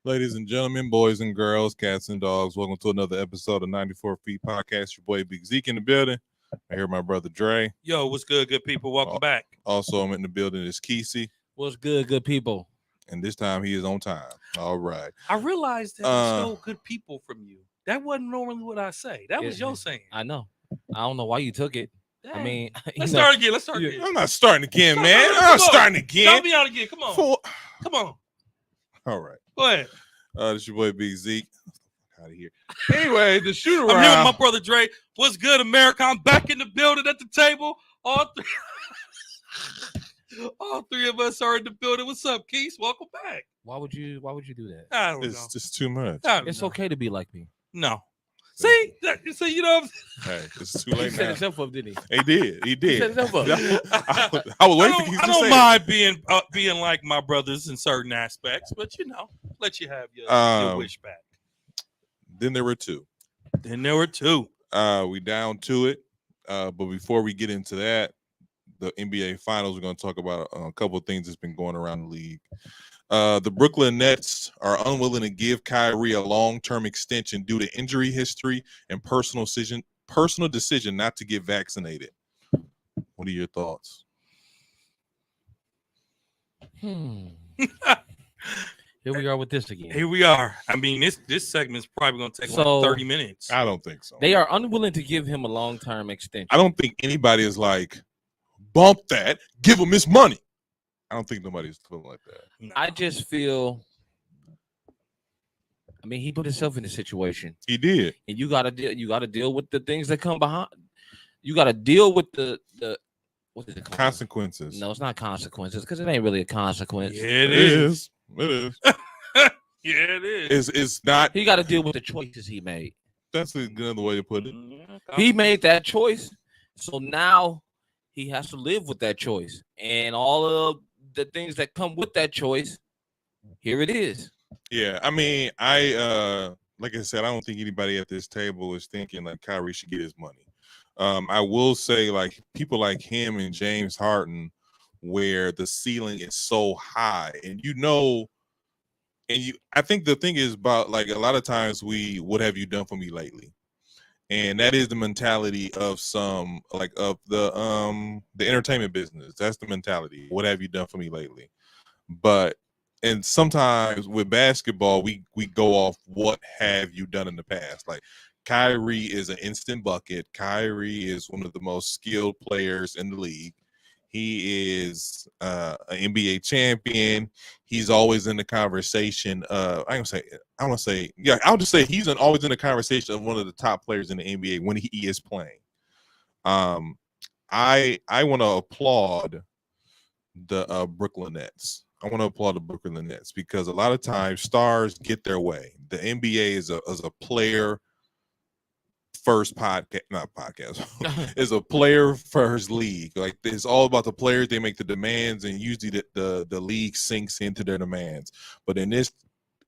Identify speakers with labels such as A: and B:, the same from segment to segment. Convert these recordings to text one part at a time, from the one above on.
A: Ladies and gentlemen, boys and girls, cats and dogs, welcome to another episode of 94 Feet Podcast. Your boy Big Zeke in the building. I hear my brother Dre.
B: Yo, what's good, good people? Welcome back.
A: Also, I'm in the building is Kesey.
C: What's good, good people?
A: And this time he is on time. All right.
B: I realized that I stole good people from you. That wasn't normally what I say. That was your saying.
C: I know. I don't know why you took it.
B: Dang.
C: I mean,
B: let's start again. Let's start again.
A: I'm not starting again, man. I'm not starting again.
B: Help me out again. Come on. Come on.
A: All right.
B: Go ahead.
A: This is your boy Big Zeke. Out of here. Anyway, the shooter
B: I'm here with my brother Dre. What's good, America? I'm back in the building at the table. All three of us are in the building. What's up, Keith? Welcome back.
C: Why would you do that?
B: I don't know.
A: It's just too much.
C: It's okay to be like me.
B: No. See, you know.
A: Hey, it's too late
C: He
A: now.
C: set himself up, didn't he?
A: He did. He did.
C: He set himself up.
A: I was waiting for you to say
B: I don't mind being like my brothers in certain aspects, but let you have your wish back.
A: Then there were two.
B: We
A: down to it. But before we get into that, the NBA Finals, we're going to talk about a couple of things that's been going around the league. The Brooklyn Nets are unwilling to give Kyrie a long-term extension due to injury history and personal decision not to get vaccinated. What are your thoughts?
C: Here we are with this again.
B: Here we are. I mean, this segment's probably going to take like 30 minutes.
A: I don't think so.
C: They are unwilling to give him a long-term extension.
A: I don't think anybody is like, bump that, give him his money. I don't think nobody's feeling like that.
B: No.
C: I just feel, I mean, he put himself in a situation.
A: He did.
C: And you gotta deal with the things that come behind. You gotta deal with the what is it called?
A: Consequences.
C: No, it's not consequences, because it ain't really a consequence.
B: Yeah, it is.
A: It is.
B: Yeah, it is.
A: It's not.
C: He gotta deal with the choices he made.
A: That's another way to put it.
C: He made that choice. So now he has to live with that choice. And all of the things that come with that choice, here it is.
A: Yeah, I mean, like I said, I don't think anybody at this table is thinking like Kyrie should get his money. I will say, like, people like him and James Harden, where the ceiling is so high, and I think the thing is about, like, a lot of times what have you done for me lately? And that is the mentality of some, like, of the entertainment business. That's the mentality. What have you done for me lately? And sometimes with basketball, we go off what have you done in the past. Like, Kyrie is an instant bucket. Kyrie is one of the most skilled players in the league. He is an NBA champion. He's always in the conversation. I'll just say he's always in the conversation of one of the top players in the NBA when he is playing. I want to applaud the Brooklyn Nets. I want to applaud the Brooklyn Nets because a lot of times stars get their way. The NBA is a player first is a player first league. Like, it's all about the players. They make the demands, and usually the league sinks into their demands. But in this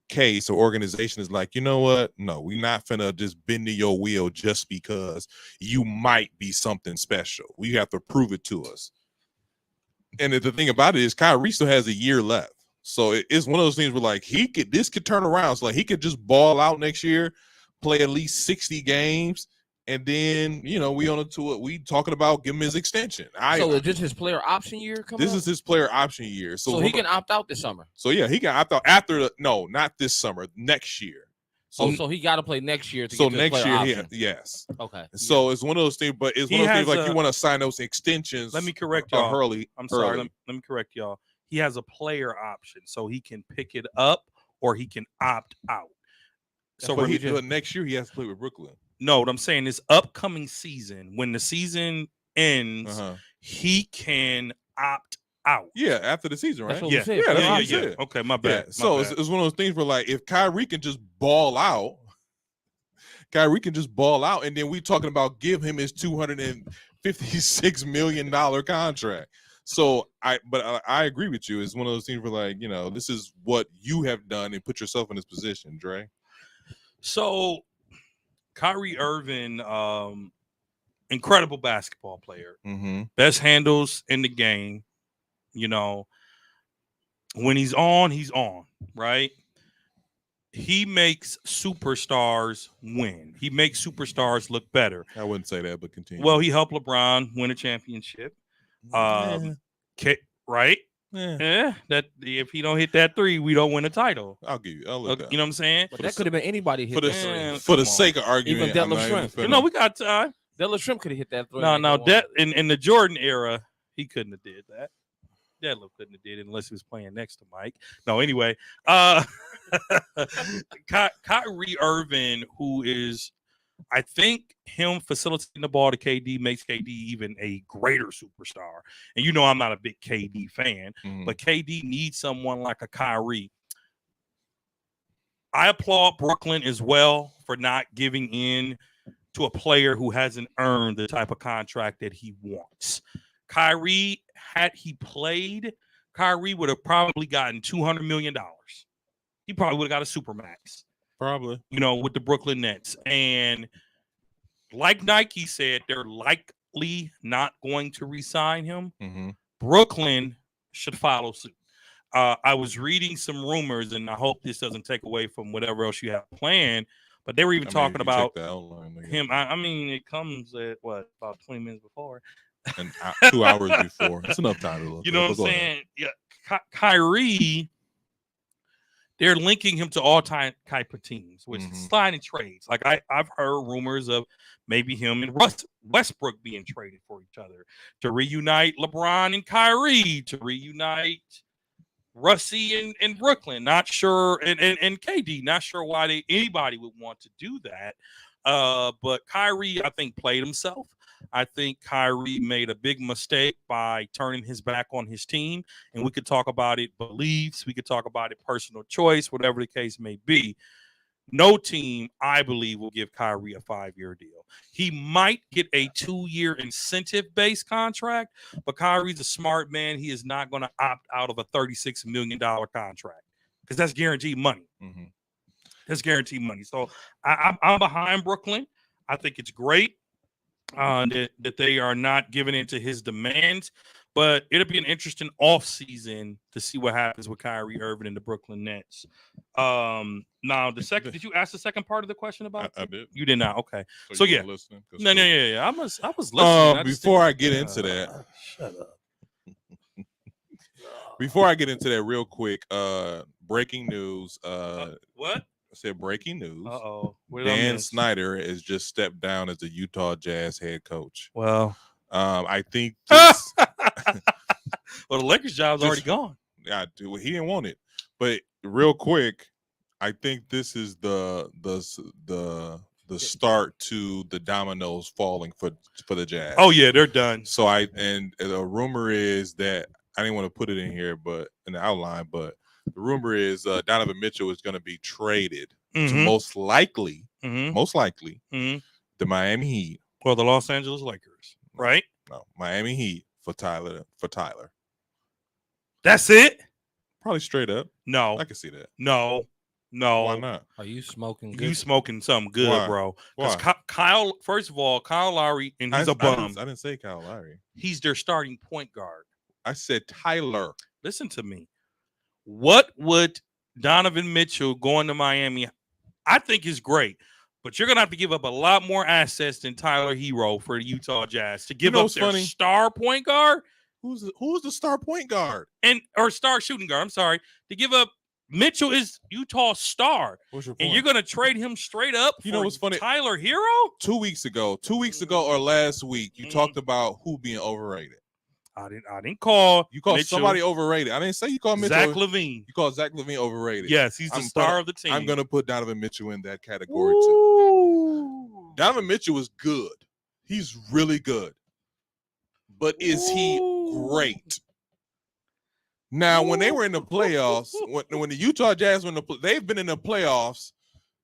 A: case, the organization is like, you know what? No, we're not finna just bend to your will just because you might be something special. We have to prove it to us. And the thing about it is Kyrie still has a year left. So it's one of those things where, like, this could turn around. So, like, he could just ball out next year, play at least 60 games, and then, we on to it. We talking about giving him his extension.
C: So is this his player option year coming
A: This
C: up?
A: is his player option year. So
C: he can opt out this summer.
A: So yeah, he can opt out after not this summer, next year.
C: So he got to play next year to
A: so
C: get
A: next
C: player
A: year,
C: option.
A: yes.
C: Okay.
A: So it's one of those things, but it's one of those things like you want to sign those extensions.
B: Let me correct y'all.
A: Early.
B: I'm sorry. Let me correct y'all. He has a player option, so he can pick it up or he can opt out.
A: So next year he has to play with Brooklyn.
B: No, what I'm saying is upcoming season, when the season ends, he can opt out.
A: Yeah, after the season, right?
C: That's what
B: Yeah,
C: we said.
A: Yeah, that's
C: Yeah,
A: what we
C: yeah.
A: said.
B: Okay, my
A: Yeah.
B: bad.
A: So it's one of those things where, like, if Kyrie can just ball out, and then we talking about give him his $256 million contract. So I agree with you. It's one of those things where, like, you know, this is what you have done and put yourself in this position, Dre.
B: So Kyrie Irving, incredible basketball player, best handles in the game. You know, when he's on, right? He makes superstars win. He makes superstars look better.
A: I wouldn't say that, but continue.
B: Well, he helped LeBron win a championship. Right? Yeah. That if he don't hit that three, we don't win a title.
A: I'll give you. I'll look
B: You know what I'm saying?
C: But that could have been anybody hit
A: for the sake of argument.
C: Even Detlef Schrempf.
B: No, we got time.
C: Detlef Schrempf could have hit that three.
B: No, that in the Jordan era, he couldn't have did that. Detlef couldn't have did it unless he was playing next to Mike. No, anyway, Kyrie Irving, who is, I think him facilitating the ball to KD makes KD even a greater superstar. And you know I'm not a big KD fan, but KD needs someone like a Kyrie. I applaud Brooklyn as well for not giving in to a player who hasn't earned the type of contract that he wants. Kyrie, had he played, Kyrie would have probably gotten $200 million. He probably would have got a supermax.
A: Probably.
B: You know, with the Brooklyn Nets. And like Nike said, they're likely not going to re-sign him. Brooklyn should follow suit. I was reading some rumors, and I hope this doesn't take away from whatever else you have planned, but they were even talking about him. I mean, it comes at, what, about 20 minutes before?
A: And 2 hours before. It's enough time to look.
B: You know what I'm saying? Yeah, Kyrie, they're linking him to all type of teams, which is sliding trades. Like I've heard rumors of maybe him and Westbrook being traded for each other to reunite LeBron and Kyrie, to reunite Russie and Brooklyn. Not sure, and KD, not sure why anybody would want to do that. But Kyrie, I think, played himself. I think Kyrie made a big mistake by turning his back on his team. And we could talk about it beliefs. We could talk about it personal choice, whatever the case may be. No team, I believe, will give Kyrie a 5-year deal. He might get a 2-year incentive-based contract, but Kyrie's a smart man. He is not going to opt out of a $36 million contract because that's guaranteed money. That's guaranteed money. So I'm behind Brooklyn. I think it's great that they are not giving in to his demands, but it'll be an interesting offseason to see what happens with Kyrie Irving and the Brooklyn Nets. Now, did you ask the second part of the question about?
A: I did.
B: You did not. Okay. So yeah. No. I was listening.
A: Before I get into that,
B: shut up.
A: Before I get into that, real quick, breaking news.
B: What?
A: I said breaking news.
B: Dan
A: Snyder has just stepped down as the Utah Jazz head coach.
B: Well,
A: I think.
B: Well, the Lakers job's already gone.
A: Yeah, dude, he didn't want it. But real quick, I think this is the start to the dominoes falling for the Jazz.
B: Oh yeah, they're done.
A: So the rumor is that I didn't want to put it in here, but in the outline, but the rumor is Donovan Mitchell is going to be traded to most likely, the Miami Heat.
B: Well, the Los Angeles Lakers, right?
A: No, Miami Heat for Tyler.
B: That's it?
A: Probably straight up.
B: No.
A: I can see that.
B: No.
A: Why not?
C: Are you smoking good?
B: You smoking something good,
A: Why?
B: bro.
A: Why?
B: Kyle, first of all, Kyle Lowry, and he's a bum.
A: I didn't say Kyle Lowry.
B: He's their starting point guard.
A: I said Tyler.
B: Listen to me. What would Donovan Mitchell going to Miami, I think is great, but you're going to have to give up a lot more assets than Tyler Hero for the Utah Jazz to give up their star point guard.
A: Who's the star point guard?
B: Or star shooting guard, I'm sorry. To give up Mitchell is Utah's star.
A: What's your point?
B: And you're going to trade him straight up for
A: what's funny?
B: Tyler Hero?
A: 2 weeks ago or last week, you talked about who being overrated.
B: I didn't call.
A: You called
B: Mitchell
A: somebody overrated. I didn't say you called Mitchell.
B: Zach LaVine.
A: You called Zach LaVine overrated.
B: Yes, he's the star of the team.
A: I'm going to put Donovan Mitchell in that category too. Donovan Mitchell is good. He's really good. But is he great? Now, when they were in the playoffs, when the Utah Jazz they've been in the playoffs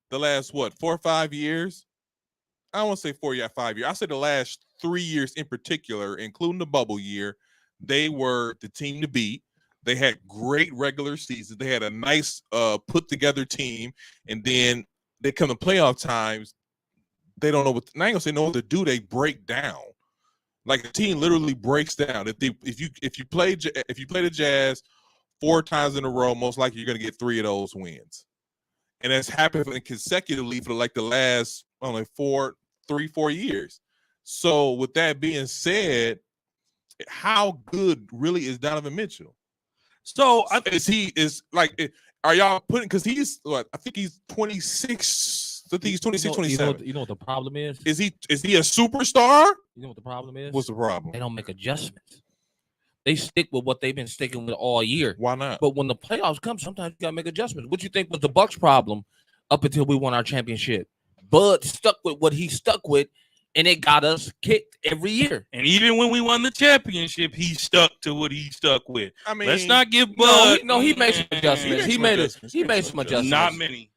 A: the last 4 or 5 years. I don't want to say 4 years, 5 years. I say the last 3 years in particular, including the bubble year, they were the team to beat. They had great regular seasons. They had a nice put together team, and then they come to playoff times. They don't know what. I ain't gonna say know what to do. They break down. Like the team literally breaks down. If you play the Jazz 4 times in a row, most likely you're gonna get 3 of those wins, and that's happened consecutively for like the last 4 years. So with that being said, how good really is Donovan Mitchell?
B: So are y'all putting, because he's what, I think he's 26. I think he's 26, 27.
C: You know what the problem is?
A: Is he a superstar?
C: You know what the problem is?
A: What's the problem?
C: They don't make adjustments. They stick with what they've been sticking with all year.
A: Why not?
C: But when the playoffs come, sometimes you gotta make adjustments. What you think was the Bucks' problem up until we won our championship? Bud stuck with what he stuck with, and it got us kicked every year.
B: And even when we won the championship, he stuck to what he stuck with.
A: I mean,
B: let's not give Bud.
C: He made some adjustments. He made some adjustments.
B: Not many.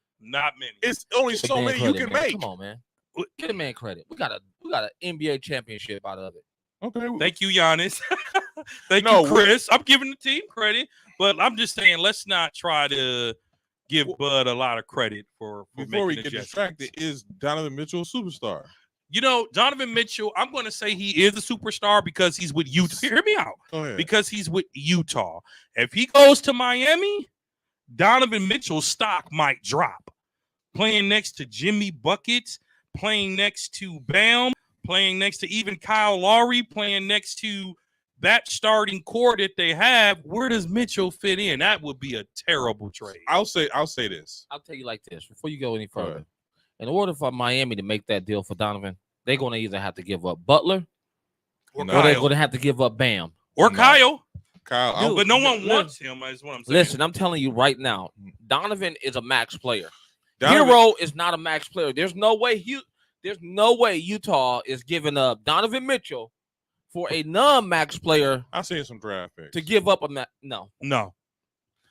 A: It's only so many you can make.
C: Come on, man. Get a man credit. We got an NBA championship out of it.
A: Okay.
B: Thank you, Giannis. Thank you, Chris. I'm giving the team credit, but I'm just saying let's not try to give Bud a lot of credit for
A: before we get distracted. Is Donovan Mitchell a superstar?
B: You know, Donovan Mitchell, I'm going to say he is a superstar because he's with Utah. Hear me out.
A: Go ahead.
B: Because he's with Utah. If he goes to Miami, Donovan Mitchell's stock might drop. Playing next to Jimmy Buckets, playing next to Bam, playing next to even Kyle Lowry, playing next to that starting core that they have, where does Mitchell fit in? That would be a terrible trade.
A: I'll say this.
C: I'll tell you like this before you go any further. In order for Miami to make that deal for Donovan, they're going to either have to give up Butler or they're going to have to give up Bam.
B: Or Kyle.
A: Kyle.
B: But no one wants him, is what I'm saying.
C: Listen, I'm telling you right now, Donovan is a max player. Hero is not a max player. There's no way Utah is giving up Donovan Mitchell for a non-max player.
A: I've seen some draft picks
C: to give up a
B: no.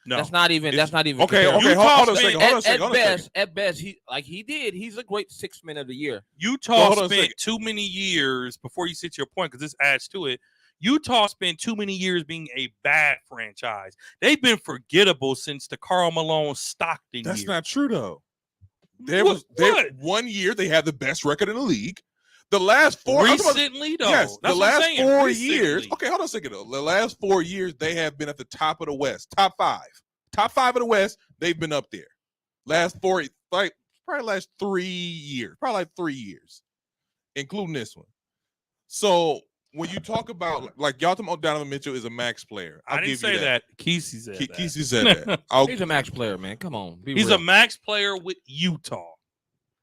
C: That's not even
A: okay. Hold on a second.
C: At best, he's a great 6 man of the year.
B: Utah spent too many years, before you sit to your point, because this adds to it. Utah spent too many years being a bad franchise. They've been forgettable since the Karl Malone Stockton
A: That's
B: year.
A: not true though. There was 1 year they had the best record in the league. The last 4
B: recently though.
A: Yes,
B: that's
A: the last 4 years.
B: Recently.
A: Okay, hold on a second though. The last 4 years they have been at the top of the West, top 5 of the West. They've been up there. Last 4, probably last 3 years, probably 3 years, including this one. So when you talk about like y'all talking about Donovan Mitchell is a max player,
B: I didn't say that. Kesey said that.
A: Kesey said that.
C: He's a max player, man. Come on,
B: he's a max player with Utah.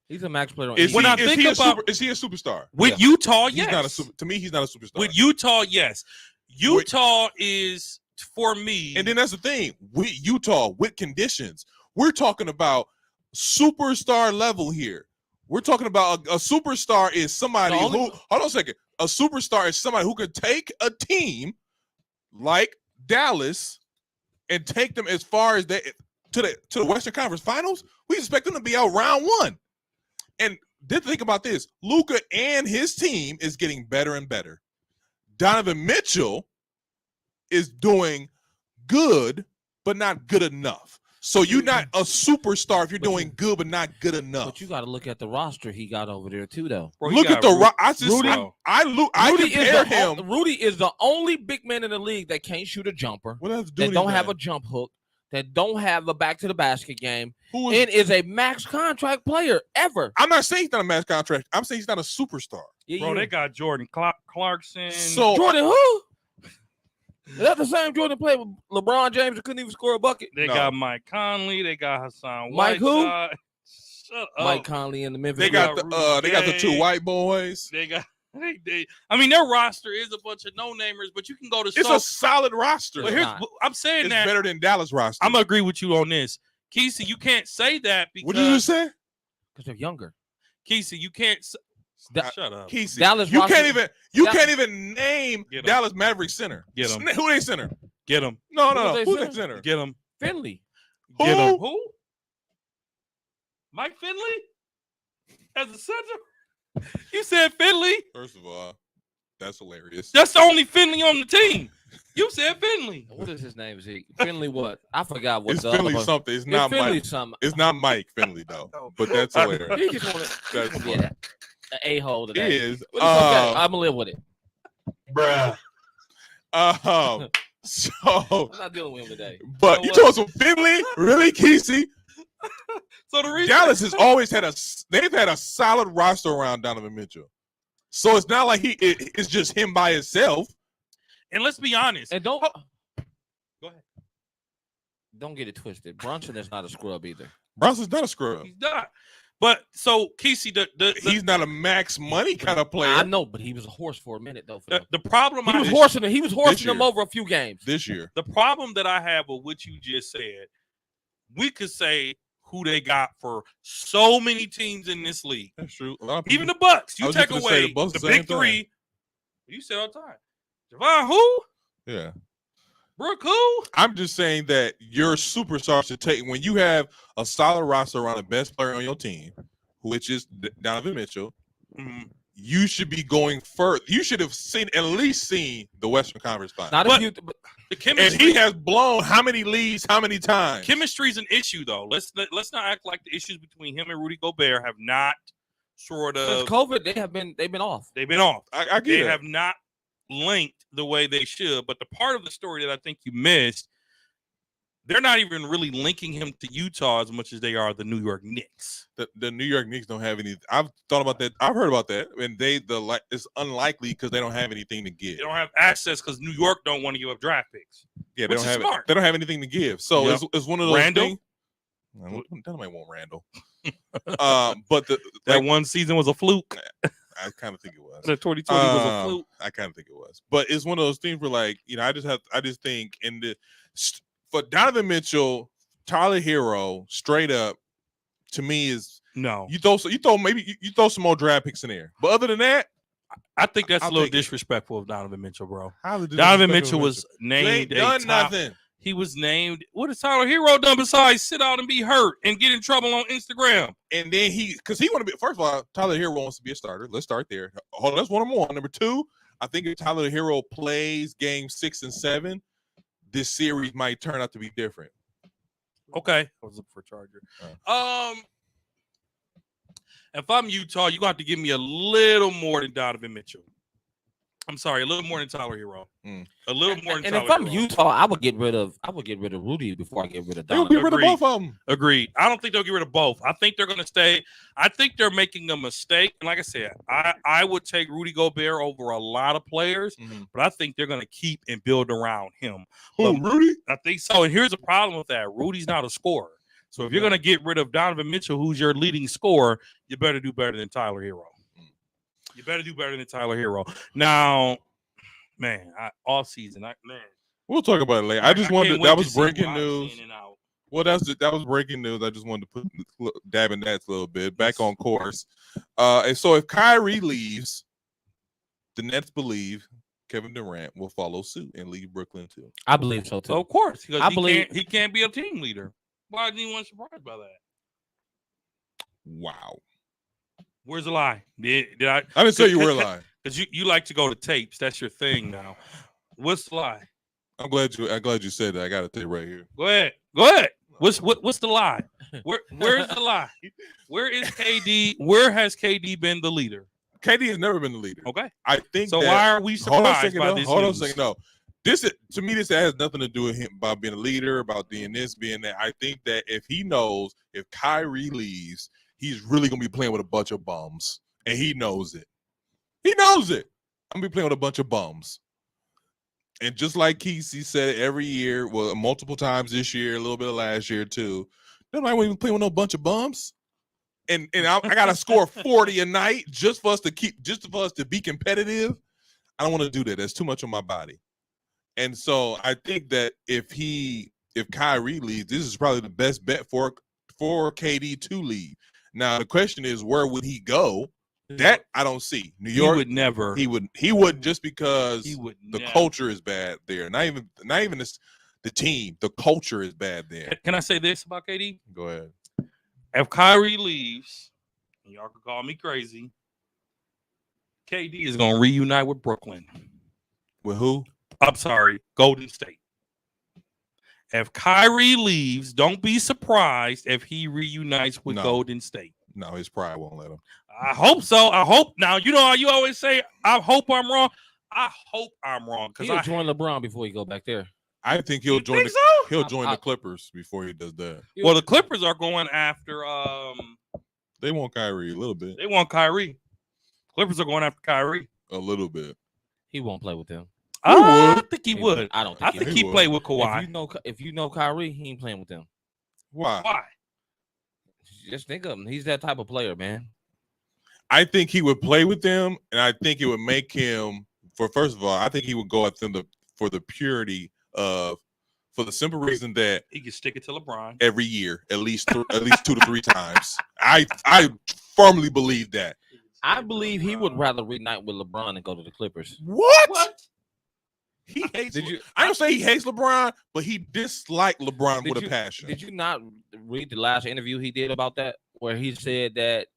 C: He's a max player.
A: Is he a superstar?
B: With Utah, yes.
A: He's not to me, he's not a superstar.
B: With Utah, yes. Utah is, for me.
A: And then that's the thing. With Utah, with conditions, we're talking about superstar level here. We're talking about a superstar is somebody who, hold on a second. A superstar is somebody who could take a team like Dallas and take them as far as to the Western Conference Finals. We expect them to be out round 1. And then think about this. Luka and his team is getting better and better. Donovan Mitchell is doing good, but not good enough. So you're not a superstar if you're doing good, but not good enough.
C: But you got to look at the roster he got over there too, though.
B: Bro,
A: look at the roster.
C: Rudy is the only big man in the league that can't shoot a jumper. That don't have a jump hook. That don't have a back to the basket game. And is a max contract player ever.
A: I'm not saying he's not a max contract. I'm saying he's not a superstar.
B: Bro, they got Jordan Clarkson.
C: So Jordan who? Is that the same Jordan played with LeBron James and couldn't even score a bucket?
B: They got Mike Conley. They got Hassan
C: Mike
B: Whiteside.
C: who?
B: Shut up.
C: Mike Conley in the Memphis.
A: They got the 2 white boys.
B: They got. I mean, their roster is a bunch of no-namers, but you can go to.
A: It's a solid roster.
B: But I'm saying
A: it's better than Dallas roster.
B: I'm gonna agree with you on this, Kesey. You can't say that because.
A: What did you say?
C: Because they're younger.
B: Kesey, you can't. Shut up.
A: Kesey,
C: Dallas
A: you
C: roster-
A: can't even name
B: Get 'em.
A: Dallas Mavericks center.
B: Get 'em.
A: Who they center?
B: Get him.
A: No.
C: they
A: Who's
C: center?
A: that center?
B: Get him.
C: Finley.
B: Get him.
A: Who?
B: Who? Mike Finley? As a center? You said Finley?
A: First of all, that's hilarious.
B: That's the only Finley on the team. You said Finley.
C: What is his name? Zeke? Finley what? I forgot what
A: It's
C: the
A: Finley
C: other
A: something. It's not
C: Finley
A: Mike.
C: something.
A: It's not Mike Finley though. But that's hilarious.
C: He just wanted
A: That's funny.
C: an a-hole
A: It
C: today.
A: is.
C: But it's okay. I'm gonna live with it.
B: Bruh.
A: So,
C: I'm not dealing with him today.
A: but you told some Finley, really, Kesey?
B: So the reason
A: Dallas has always had they've had a solid roster around Donovan Mitchell. So it's not like it's just him by himself.
B: and let's be honest.
C: And don't
B: Go ahead.
C: don't get it twisted. Brunson is not a scrub either.
A: Brunson's not a scrub.
B: He's not. But so Kesey,
A: He's not a max money kind of player.
C: I know, but he was a horse for a minute though. For them.
B: the problem
C: He
B: I
C: was horsing him. He was horsing
A: year.
C: them over a few games.
A: This year.
B: the problem that I have with what you just said, we could say who they got for so many teams in this league.
A: That's true. A lot of people,
B: Even the Bucks.
A: I
B: You
A: was
B: take
A: just gonna say
B: away
A: the Bucks
B: the
A: the same
B: big
A: thing.
B: three. You said all the time. Javon who?
A: yeah.
B: Brooke who?
A: I'm just saying that your superstar should take when you have a solid roster around the best player on your team, which is Donovan Mitchell.
B: Mhm.
A: You should be going further. You should have at least seen the Western Conference Finals.
C: Not
B: But-
C: if you.
B: The
A: And
B: chemistry.
A: he has blown how many leads, how many times?
B: Chemistry's an issue, though. Let's not act like the issues between him and Rudy Gobert have not sort
C: Since
B: of
C: COVID, they've been off.
B: they've been off.
A: I
B: They
A: get it.
B: have not linked the way they should. But the part of the story that I think you missed, they're not even really linking him to Utah as much as they are the New York Knicks.
A: The New York Knicks don't have any. I've thought about that. I've heard about that, and it's unlikely because they don't have anything to give.
B: They don't have access because New York don't want to give up draft picks.
A: Yeah, they
B: which
A: don't
B: is
A: have.
B: smart.
A: They don't have anything to give. So
B: Yep.
A: it's one of those
B: Randall?
A: things. That might want Randall. But
B: That one season was a fluke.
A: I kind of think it was.
B: The 2020 was a fluke.
A: I kind of think it was, but it's one of those things where, like, I just think for Donovan Mitchell, Tyler Hero, straight up, to me is
B: No,
A: you throw some more draft picks in there, but other than that,
B: I think that's
A: I'll
B: a little
A: take it.
B: disrespectful of Donovan Mitchell, bro.
A: how did
B: Donovan Mitchell was
A: They
B: named
A: ain't done
B: a top.
A: nothing.
B: He was named. What has Tyler Hero done besides sit out and be hurt and get in trouble on Instagram?
A: And then because he want to be, first of all, Tyler Hero wants to be a starter. Let's start there. Hold on, that's one more. Number two, I think if Tyler Hero plays game 6 and 7, this series might turn out to be different.
B: Okay, I was looking for a charger. If I'm Utah, you're gonna have to give me a little more than Donovan Mitchell. I'm sorry, a little more than Tyler Hero. A little more than
C: And
B: Tyler
C: if I'm
B: Hero.
C: Utah, I would get rid of Rudy before I get rid of
A: They'll
C: Donovan.
A: get rid of
B: Agreed.
A: both of them.
B: Agreed. I don't think they'll get rid of both. I think they're going to stay. I think they're making a mistake. And like I said, I would take Rudy Gobert over a lot of players, but I think they're going to keep and build around him.
A: Who, Rudy?
B: I think so. And here's the problem with that. Rudy's not a scorer. So if you're going to get rid of Donovan Mitchell, who's your leading scorer, you better do better than Tyler Hero. You better do better than Tyler Hero. Now, man, all season,
A: We'll talk about it later. I just
B: can't
A: wanted
B: wait
A: that
B: to
A: was
B: see
A: breaking
B: Bosh
A: news.
B: in and out.
A: Well, that was breaking news. I just wanted to put dab in that a little bit. Back on course. And so if Kyrie leaves, the Nets believe Kevin Durant will follow suit and leave Brooklyn too.
C: I believe so too.
B: Of course, because
C: I believe-
B: he can't be a team leader. Why is anyone surprised by that?
A: Wow.
B: Where's the lie? Did I?
A: I didn't say you were lying.
B: Because you like to go to tapes. That's your thing now. What's the lie?
A: I'm glad you said that. I got to tell you right here.
B: Go ahead. Go ahead. What's the lie? Where's the lie? Where is KD? Where has KD been the leader?
A: KD has never been the leader.
B: Okay.
A: I think
B: So
A: that,
B: why are we
A: hold on a
B: surprised
A: second,
B: by
A: though.
B: this
A: Hold on a
B: news?
A: second. No. This has nothing to do with him about being a leader, about being this, being that. I think that if he knows if Kyrie leaves, he's really gonna be playing with a bunch of bums. And he knows it. He knows it. I'm gonna be playing with a bunch of bums. And just like Kesey said every year, well, multiple times this year, a little bit of last year too. Nobody won't even play with no bunch of bums. And I gotta score 40 a night just for us to be competitive. I don't want to do that. That's too much on my body. And so I think that if Kyrie leaves, this is probably the best bet for KD to leave. Now the question is, where would he go? That I don't see. New
B: He
A: York
B: would never.
A: He would just because
B: He would
A: the
B: never.
A: culture is bad there. Not even the team. The culture is bad there.
B: Can I say this about KD?
A: Go ahead.
B: If Kyrie leaves, and y'all can call me crazy, KD is going to reunite with Brooklyn.
A: With who?
B: I'm sorry, Golden State. If Kyrie leaves, don't be surprised if he reunites with
A: No.
B: Golden State.
A: No, his pride won't let him.
B: I hope so. I hope. Now, you know how you always say, I hope I'm wrong. I hope I'm wrong. Because
C: He'll
B: I
C: join LeBron before he go back there.
A: I think he'll join
B: think
A: the
B: so?
A: he'll join
C: I-
A: the Clippers before he does that.
B: Well, the Clippers are going after
A: They want Kyrie a little bit.
B: they want Kyrie. Clippers are going after Kyrie.
A: A little bit.
C: He won't play with them.
B: I think he would.
C: I don't
B: I
C: think
B: think
A: he
B: he
A: would.
B: played with Kawhi.
C: If you know Kyrie, he ain't playing with them.
A: Why?
B: Why?
C: Just think of him. He's that type of player, man.
A: I think he would play with them, and I think it would make him. First of all, I think he would go at them for the purity of, for the simple reason that
B: He can stick it to LeBron.
A: every year, at least 2 to 3 times. I firmly believe that.
C: I believe he would rather reunite with LeBron and go to the Clippers.
A: What? He hates.
C: Did you-
A: I don't say he hates LeBron, but he disliked LeBron
C: Did
A: with
C: you-
A: a passion.
C: Did you not read the last interview he did about that, where he said that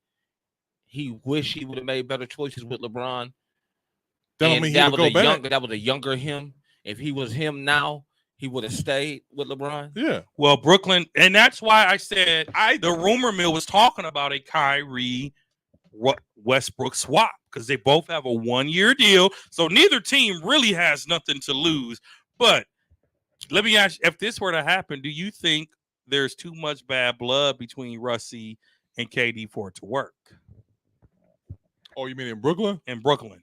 C: he wished he would have made better choices with LeBron?
A: That don't
C: And
A: mean he
C: that
A: would
C: was
A: go
C: a
A: back.
C: that was a younger him. If he was him now, he would have stayed with LeBron.
A: Yeah.
B: Well, Brooklyn, and that's why I said the rumor mill was talking about a Kyrie Westbrook swap because they both have a 1-year deal. So neither team really has nothing to lose. But let me ask you, if this were to happen, do you think there's too much bad blood between Russie and KD for it to work
A: Oh, you mean in Brooklyn?
B: in Brooklyn?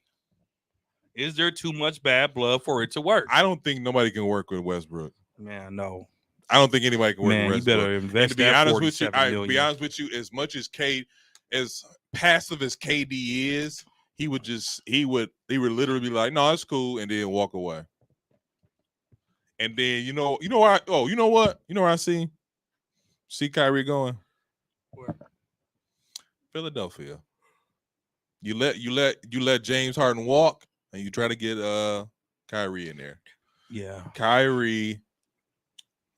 B: Is there too much bad blood for it to work?
A: I don't think nobody can work with Westbrook.
B: Man, no.
A: I don't think anybody can work
B: Man,
A: with
B: you
A: Westbrook.
B: better
A: And
B: invest
A: to be
B: that
A: honest with you,
B: $47 million.
A: as much as as passive as KD is, he would literally be like, "No, it's cool," and then walk away. And then you know what? Oh, you know what? You know where I see Kyrie going?
B: Where?
A: Philadelphia. You let James Harden walk, and you try to get Kyrie in there.
B: Yeah.
A: Kyrie,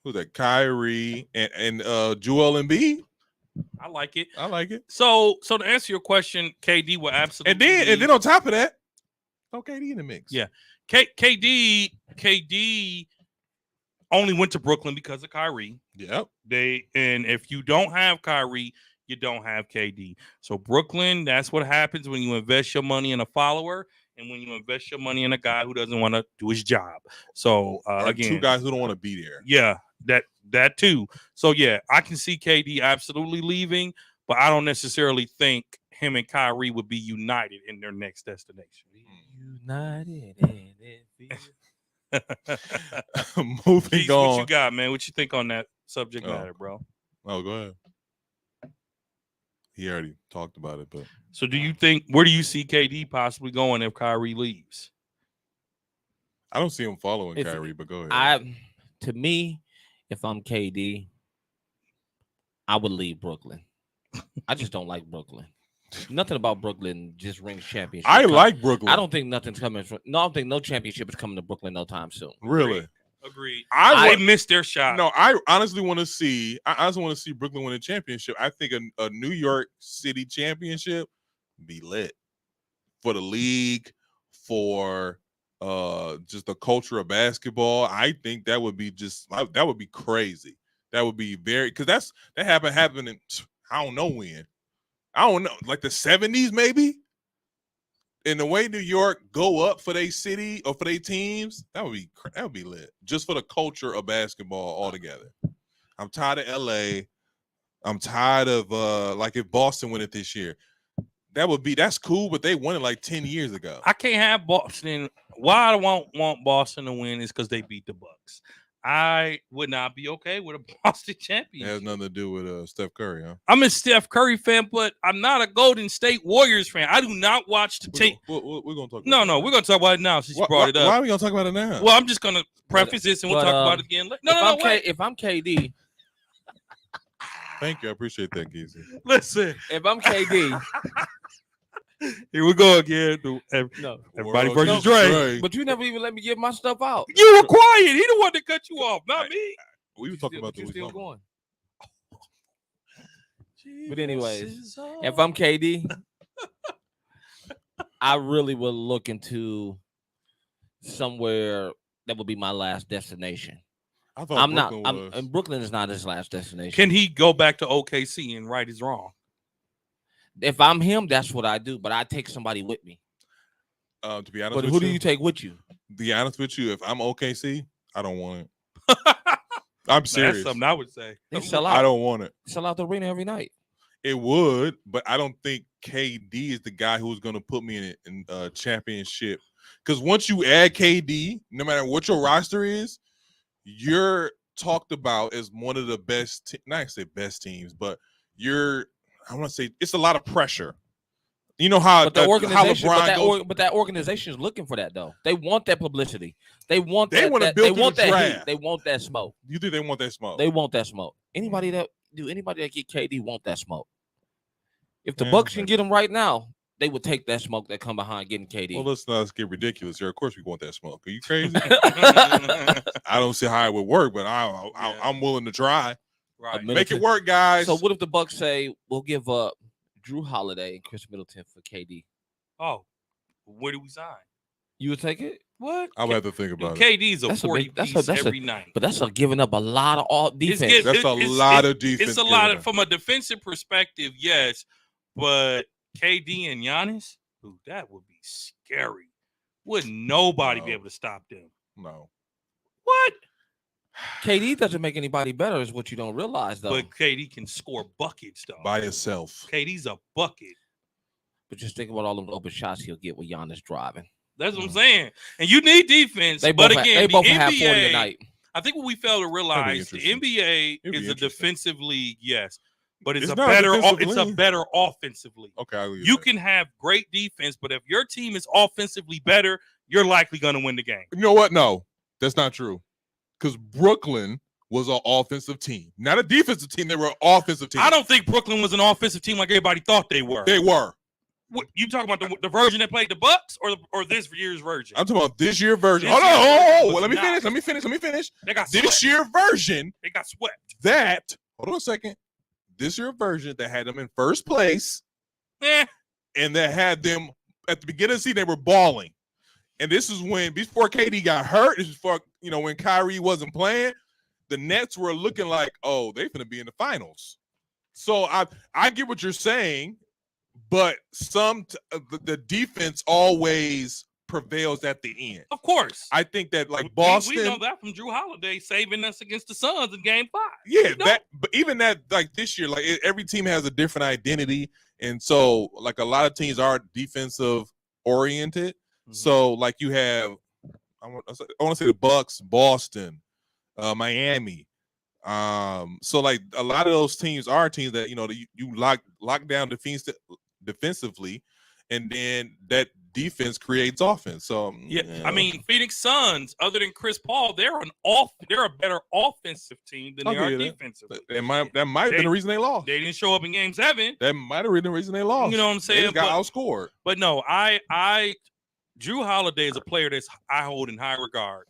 A: who's that? Kyrie and Joel Embiid.
B: I like it.
A: I like it.
B: So to answer your question, KD will absolutely.
A: And then on top of that, throw KD in the mix.
B: Yeah. KD only went to Brooklyn because of Kyrie.
A: Yep.
B: And if you don't have Kyrie, you don't have KD. So Brooklyn, that's what happens when you invest your money in a follower and when you invest your money in a guy who doesn't want to do his job. So
A: Or
B: again,
A: two guys who don't want to be there.
B: yeah, that too. So yeah, I can see KD absolutely leaving, but I don't necessarily think him and Kyrie would be united in their next destination.
C: United and
A: Moving
B: Keith, what you
A: on.
B: got, man? What you think on that subject
A: Oh.
B: matter, bro?
A: Oh, go ahead. He already talked about it, but
B: So do you think where do you see KD possibly going if Kyrie leaves?
A: I don't see him following
C: If-
A: Kyrie. But go ahead.
C: To me, if I'm KD, I would leave Brooklyn. I just don't like Brooklyn. Nothing about Brooklyn just rings championship.
A: I like Brooklyn.
C: I don't think nothing's coming from. No, I don't think no championship is coming to Brooklyn no time soon.
A: really.
B: Agreed.
A: I
B: They missed their shot.
A: No, I honestly want to see. I honestly want to see Brooklyn win a championship. I think a New York City championship be lit for the league, for just the culture of basketball. I think that would be that would be crazy. That would be very because that happened in I don't know when. I don't know, like the 70s maybe. And the way New York go up for their city or for their teams, that would be lit. Just for the culture of basketball altogether. I'm tired of LA. I'm tired of like if Boston win it this year. That's cool, but they won it like 10 years ago.
B: I can't have Boston. Why I want Boston to win is because they beat the Bucks. I would not be okay with a Boston
A: It
B: championship.
A: has nothing to do with Steph Curry, huh?
B: I'm a Steph Curry fan, but I'm not a Golden State Warriors fan. I do not watch the team.
A: We're gonna talk about
B: No, we're gonna talk about it now since you brought it up.
A: Why are we gonna talk about it now?
B: Well, I'm just gonna preface this and we'll
C: but,
B: talk about it again later.
C: If I'm KD,
A: Thank you. I appreciate that, Geezy.
B: Listen,
C: if I'm KD,
B: Here we go again.
C: No.
B: Everybody
A: World
B: versus
A: Cup
B: Dre.
C: But you never even let me get my stuff out.
B: You were quiet. He the one that cut you off, not me.
A: We were talking about the
C: still
A: summer.
C: going. But anyways, if I'm KD, I really will look into somewhere that would be my last destination.
A: I thought
C: I'm
A: Brooklyn
C: not.
A: was.
C: And Brooklyn is not his last destination.
B: Can he go back to OKC and right his wrong?
C: If I'm him, that's what I do. But I take somebody with me.
A: To be honest
C: But
A: with
C: who
A: you,
C: do you take with you?
A: to be honest with you, if I'm OKC, I don't want it. I'm serious.
B: That's something I would say.
C: They sell out.
A: I don't want it.
C: Sell out the arena every night.
A: It would, but I don't think KD is the guy who's going to put me in a championship. Because once you add KD, no matter what your roster is, you're talked about as one of the best. Not say best teams, but I want to say it's a lot of pressure. You know how
C: But the organization,
A: how LeBron goes,
C: but that organization is looking for that though. They want that publicity. They want
A: They
C: that.
A: wanna
C: That,
A: build
C: they
A: through
C: want
A: the
C: that
A: draft.
C: heat. They want that smoke.
A: You think they want that smoke?
C: They want that smoke. Anybody that get KD want that smoke. If the
A: Yeah,
C: Bucks can
A: maybe.
C: get him right now, they would take that smoke that come behind getting KD.
A: Well, let's not get ridiculous here. Of course, we want that smoke. Are you crazy? I don't see how it would work, but I'm willing to try.
B: Right.
A: Make it work, guys.
C: So what if the Bucks say we'll give up Drew Holiday and Chris Middleton for KD?
B: Oh, where do we sign?
C: You would take it?
B: What?
A: I would have to think about it.
B: KD's a
C: That's a
B: 40
C: big- that's a-
B: piece
C: that's a-
B: every night.
C: But that's giving up a lot of all defense.
A: That's a lot of defense.
B: It's a lot
A: given
B: of, from a defensive perspective, yes. But KD and Giannis, ooh, that would be scary. Would nobody be
A: No.
B: able to stop them?
A: No.
B: What?
C: KD doesn't make anybody better, is what you don't realize, though.
B: But KD can score buckets, though.
A: By itself.
B: KD's a bucket.
C: But just think about all them open shots he'll get with Giannis driving.
B: That's what I'm saying. And you need defense.
C: They
B: but
C: both
B: again,
C: they both
B: the
C: have 40 a
B: NBA,
C: night.
B: I think what we fail to realize, the
A: interesting.
B: NBA
A: It'd be
B: is a
A: interesting.
B: defensive league, yes, but it's
A: It's
B: a
A: not a
B: better.
A: defensive
B: It's a
A: league.
B: better offensive league.
A: Okay, I'll leave
B: You
A: that.
B: can have great defense, but if your team is offensively better, you're likely going to win the game.
A: You know what? No, that's not true. Because Brooklyn was an offensive team, not a defensive team. They were an offensive team.
B: I don't think Brooklyn was an offensive team like everybody thought they were.
A: They were.
B: What, you talking about the version that played the Bucks or this year's version?
A: I'm talking about this year version.
B: This
A: Hold on.
B: year's version was
A: Let me
B: not.
A: finish. Let me finish.
B: They got
A: This
B: swept.
A: year version
B: They got swept.
A: that. Hold on a second. This year version that had them in first place.
B: Eh,
A: And that had them at the beginning of the season, they were balling. And this is when before KD got hurt. This is before when Kyrie wasn't playing. The Nets were looking like, oh, they're gonna be in the finals. So I get what you're saying, but the defense always prevails at the end.
B: of course.
A: I think that like
B: We
A: Boston,
B: know that from Drew Holiday saving us against the Suns in Game 5.
A: yeah,
B: We know.
A: that. But even that, like this year, like every team has a different identity, and so like a lot of teams are defensive oriented.
B: Mhm.
A: So like you have, I want to say the Bucks, Boston, Miami. So like a lot of those teams are teams that you lock down defensively, and then that defense creates offense. So
B: Yeah, I mean, Phoenix Suns, other than Chris Paul, they're a better offensive team than
A: I'll
B: they are
A: give you that.
B: defensively.
A: that might have been the reason they lost.
B: They didn't show up in Game 7.
A: That might have been the reason they lost.
B: You know what I'm
A: They
B: saying?
A: just got outscored.
B: But no, Drew Holiday is a player I hold in high regard.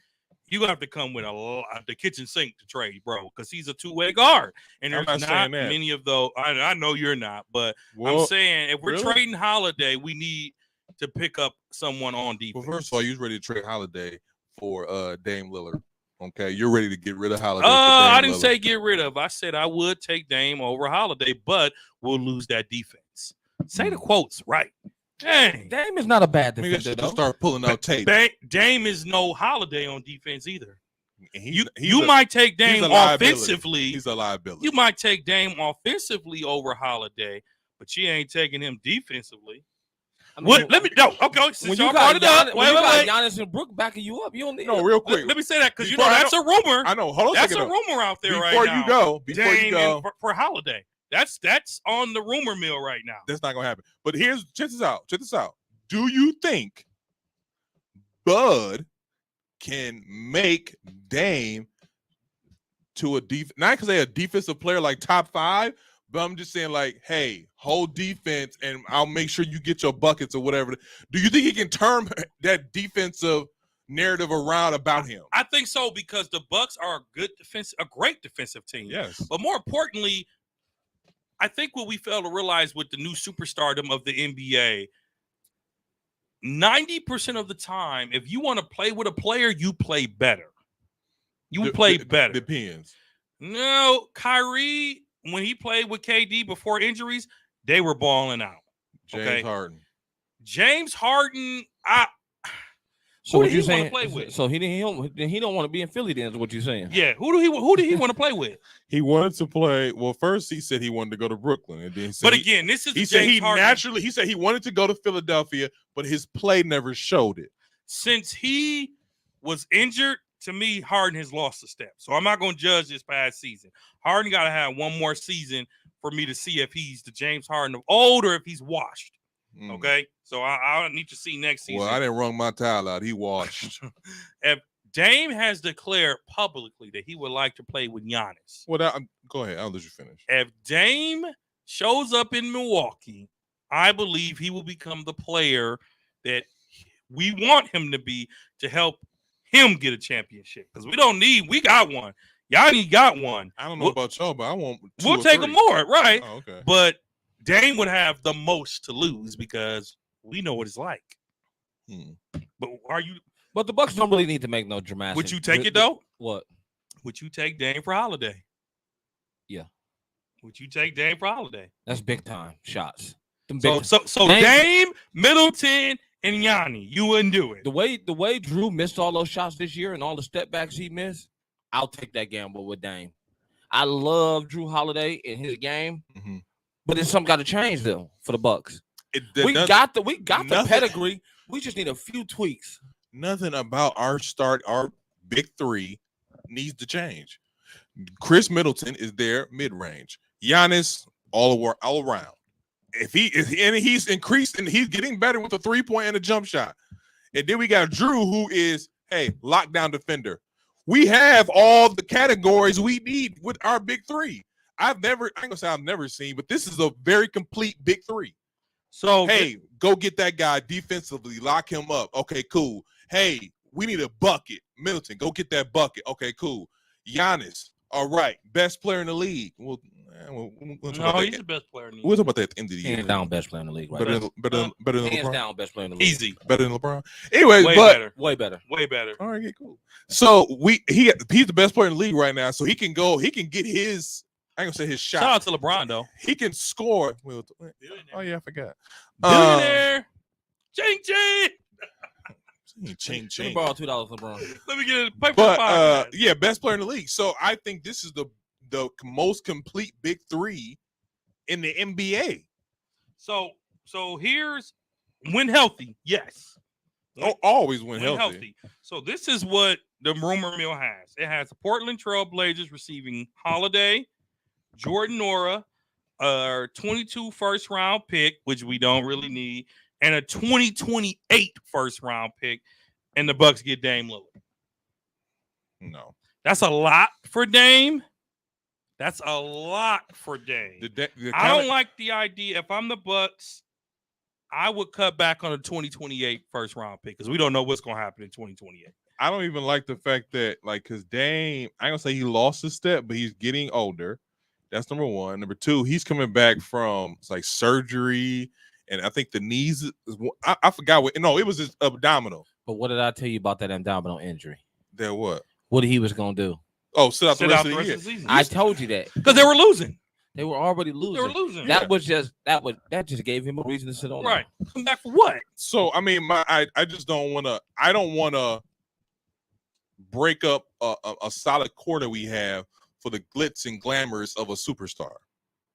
B: You have to come with the kitchen sink to trade, bro, because he's a two-way guard. And
A: I'm
B: there's
A: not
B: not
A: saying that.
B: many of those. I know you're not, but
A: Well,
B: I'm saying if we're
A: really?
B: trading Holiday, we need to pick up someone on defense.
A: well, first of all, you was ready to trade Holiday for Dame Lillard. Okay, you're ready to get rid of Holiday.
B: I didn't say get rid of. I said I would take Dame over Holiday, but we'll lose that defense. Say the quotes right. Dang.
C: Dame is not a bad
A: Maybe I
C: defender,
A: should
C: though.
A: just start pulling out tape.
B: Dame is no Holiday on defense either.
A: He's
B: You
A: a-
B: might take
A: he's
B: Dame
A: a liability.
B: offensively.
A: He's a liability.
B: You might take Dame offensively over Holiday, but you ain't taking him defensively.
C: I mean,
B: What? Let me no. Okay,
C: When
B: since
C: you
B: y'all
C: got
B: brought it up,
C: when you got
B: wait.
C: Giannis and Brook backing you up, you don't need
A: No, real
B: Let,
A: quick.
B: let me say that because
A: Before
B: that's a rumor.
A: I know. Hold on a
B: That's
A: second.
B: a
A: though.
B: rumor out there right
A: Before
B: now.
A: you go, before you
B: Dame
A: go,
B: and for Holiday. That's on the rumor mill right now.
A: that's not gonna happen. But check this out. Check this out. Do you think Bud can make Dame to not because they a defensive player like top 5, But I'm just saying, like, hey, hold defense, and I'll make sure you get your buckets or whatever. Do you think he can turn that defensive narrative around about him?
B: I think so, because the Bucks are a great defensive team.
A: Yes.
B: But more importantly, I think what we fail to realize with the new superstardom of the NBA, 90% of the time, if you want to play with a player, you play better. You play better.
A: Depends.
B: No, Kyrie, when he played with KD before injuries, they were balling out.
A: James Harden.
B: James Harden,
C: So
B: who
C: what
B: did
C: you
B: he
C: saying?
B: want to play with?
C: So he don't want to be in Philly. Then is what you're saying?
B: Yeah. Who did he want to play with?
A: He wanted to play. Well, first he said he wanted to go to Brooklyn, and then
B: But again, this is
A: he said
B: James
A: he
B: Harden.
A: naturally. He said he wanted to go to Philadelphia, but his play never showed it.
B: Since he was injured, to me, Harden has lost a step. So I'm not going to judge this past season. Harden got to have one more season for me to see if he's the James Harden of old or if he's washed. Okay, so I need to see next season.
A: Well, I didn't wrung my towel out. He washed.
B: If Dame has declared publicly that he would like to play with Giannis.
A: Well, go ahead. I'll let you finish.
B: If Dame shows up in Milwaukee, I believe he will become the player that we want him to be to help him get a championship. Because we got one. Giannis got one.
A: I don't know about y'all, but I want
B: we'll take him more, right?
A: Oh, okay.
B: But Dame would have the most to lose because we know what it's like. But
C: But the Bucks don't really need to make no dramatic.
B: Would you take it though?
C: What?
B: Would you take Dame for Holiday?
C: Yeah.
B: Would you take Dame for Holiday?
C: That's big time shots.
B: So Dame, Middleton, and Giannis, you wouldn't do it.
C: The way Drew missed all those shots this year and all the step backs he missed, I'll take that gamble with Dame. I love Drew Holiday in his game, but then something got to change though for the Bucks. We got the pedigree. We just need a few tweaks.
A: Nothing about our big three needs to change. Chris Middleton is there mid-range. Giannis all around. He's increased and he's getting better with a 3-point and a jump shot. And then we got Drew, who is lockdown defender. We have all the categories we need with our big three. I ain't gonna say I've never seen, but this is a very complete big three.
B: So
A: go get that guy defensively, lock him up. Okay, cool. Hey, we need a bucket. Middleton, go get that bucket. Okay, cool. Giannis, all right, best player in the league. We'll
B: he's the best player in the league.
A: We'll talk about that at the end of the year.
C: Hands down, best player in the league. Right
A: better than
C: hands
A: LeBron.
C: down, best player in the league.
B: Easy.
A: Better than LeBron. Anyway,
C: Way better.
B: All
A: right, get cool. So he's the best player in the league right now. So he can get his. I ain't gonna say his shot.
B: Shout out to LeBron though.
A: He can score. Oh yeah, I forgot.
B: Billionaire. Ching.
A: Ching.
C: Let me borrow $2, LeBron.
B: Let me get it.
A: But best player in the league. So I think this is the most complete big three in the NBA.
B: So here's when healthy, yes.
A: Always when healthy.
B: So this is what the rumor mill has. It has the Portland Trail Blazers receiving Holiday, Jordan Nora, a 22 first round pick, which we don't really need, and a 2028 first round pick, and the Bucks get Dame Lillard.
A: No.
B: That's a lot for Dame. I don't like the idea. If I'm the Bucks, I would cut back on a 2028 first round pick because we don't know what's going to happen in 2028.
A: I don't even like the fact that, because Dame, I ain't going to say he lost a step, but he's getting older. That's number one. Number two, he's coming back from surgery, and I think the knees. I forgot what. No, it was his abdominal.
C: But what did I tell you about that abdominal injury?
A: That what?
C: What he was going to do?
A: Oh, sit out the rest of the year.
B: Season.
C: I told you that
B: because they were losing.
C: They were already losing. That just gave him a reason to sit on.
B: Right. Come back for what?
A: So I mean, I just don't want to. I don't want to break up a solid core that we have for the glitz and glamours of a superstar,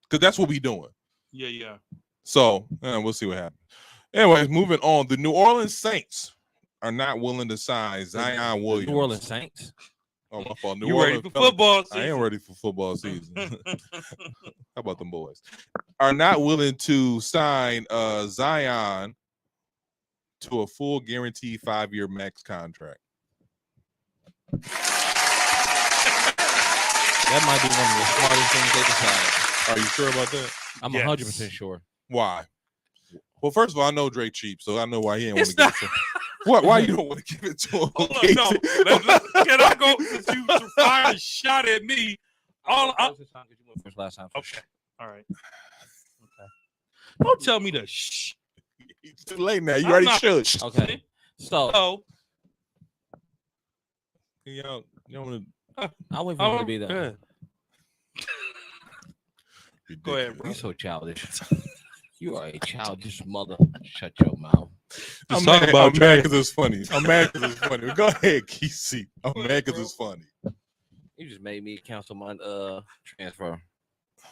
A: because that's what we doing.
B: Yeah.
A: So we'll see what happens. Anyways, moving on. The New Orleans Saints are not willing to sign Zion Williams.
C: New Orleans Saints.
A: Oh, my fault.
B: You ready for football season?
A: I am ready for football season. How about them boys? Are not willing to sign Zion to a full guaranteed 5-year max contract.
C: That might be one of the smartest things they decided.
A: Are you sure about that?
C: I'm
B: Yes.
C: 100% sure.
A: Why? Well, first of all, I know Drake cheap, so I know why he didn't want
B: It's
A: to give
B: not.
A: it to him. What? Why you don't want to give it to him?
B: Hold on, no. Can I go? Since you fired a shot at me.
C: You went first last time.
B: Okay. All right. Okay. Don't tell me to shh.
A: It's too late now. You
B: I'm
A: already
B: not-
A: should.
C: Okay. So
B: Oh,
A: You don't want to.
C: I'll wait for him to be there.
B: good. Go ahead, bro.
C: You're so childish. You are a childish mother. Shut your mouth.
A: I'm
B: talk
A: mad,
B: about
A: I'm mad because it's funny. I'm mad because it's funny. Go ahead, Kesey. I'm mad because it's funny.
C: You just made me cancel my transfer.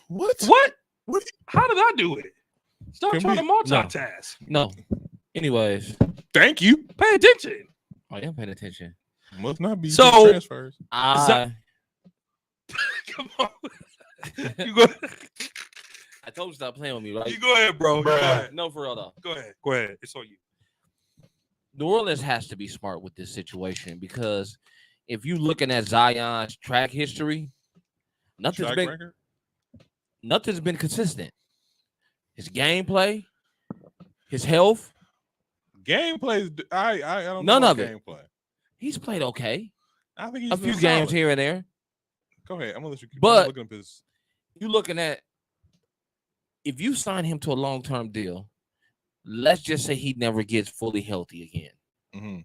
A: What?
B: What? How did I do it? Stop
A: Can
B: trying
A: we-
B: to multitask.
C: No. Anyways,
A: Thank you.
B: Pay attention.
C: I am paying attention.
A: Must not be
B: So-
A: good transfers.
C: I
B: Come on. You go.
C: I told you stop playing with me, right?
B: You go ahead, bro. You go ahead.
C: No, for real though.
B: Go ahead. Go ahead. It's on you.
C: New Orleans has to be smart with this situation because if you looking at Zion's track history, nothing's
A: Track
C: been
A: record?
C: nothing's been consistent. His gameplay, his health,
A: Gameplay. I don't
C: None
A: know
C: of it.
A: gameplay.
C: he's played okay.
A: I think he's
C: A
A: been
C: few games
A: solid.
C: here and there.
A: Go ahead. I'm gonna let you keep
C: But-
A: looking up his.
C: You looking at if you sign him to a long-term deal, let's just say he never gets fully healthy again.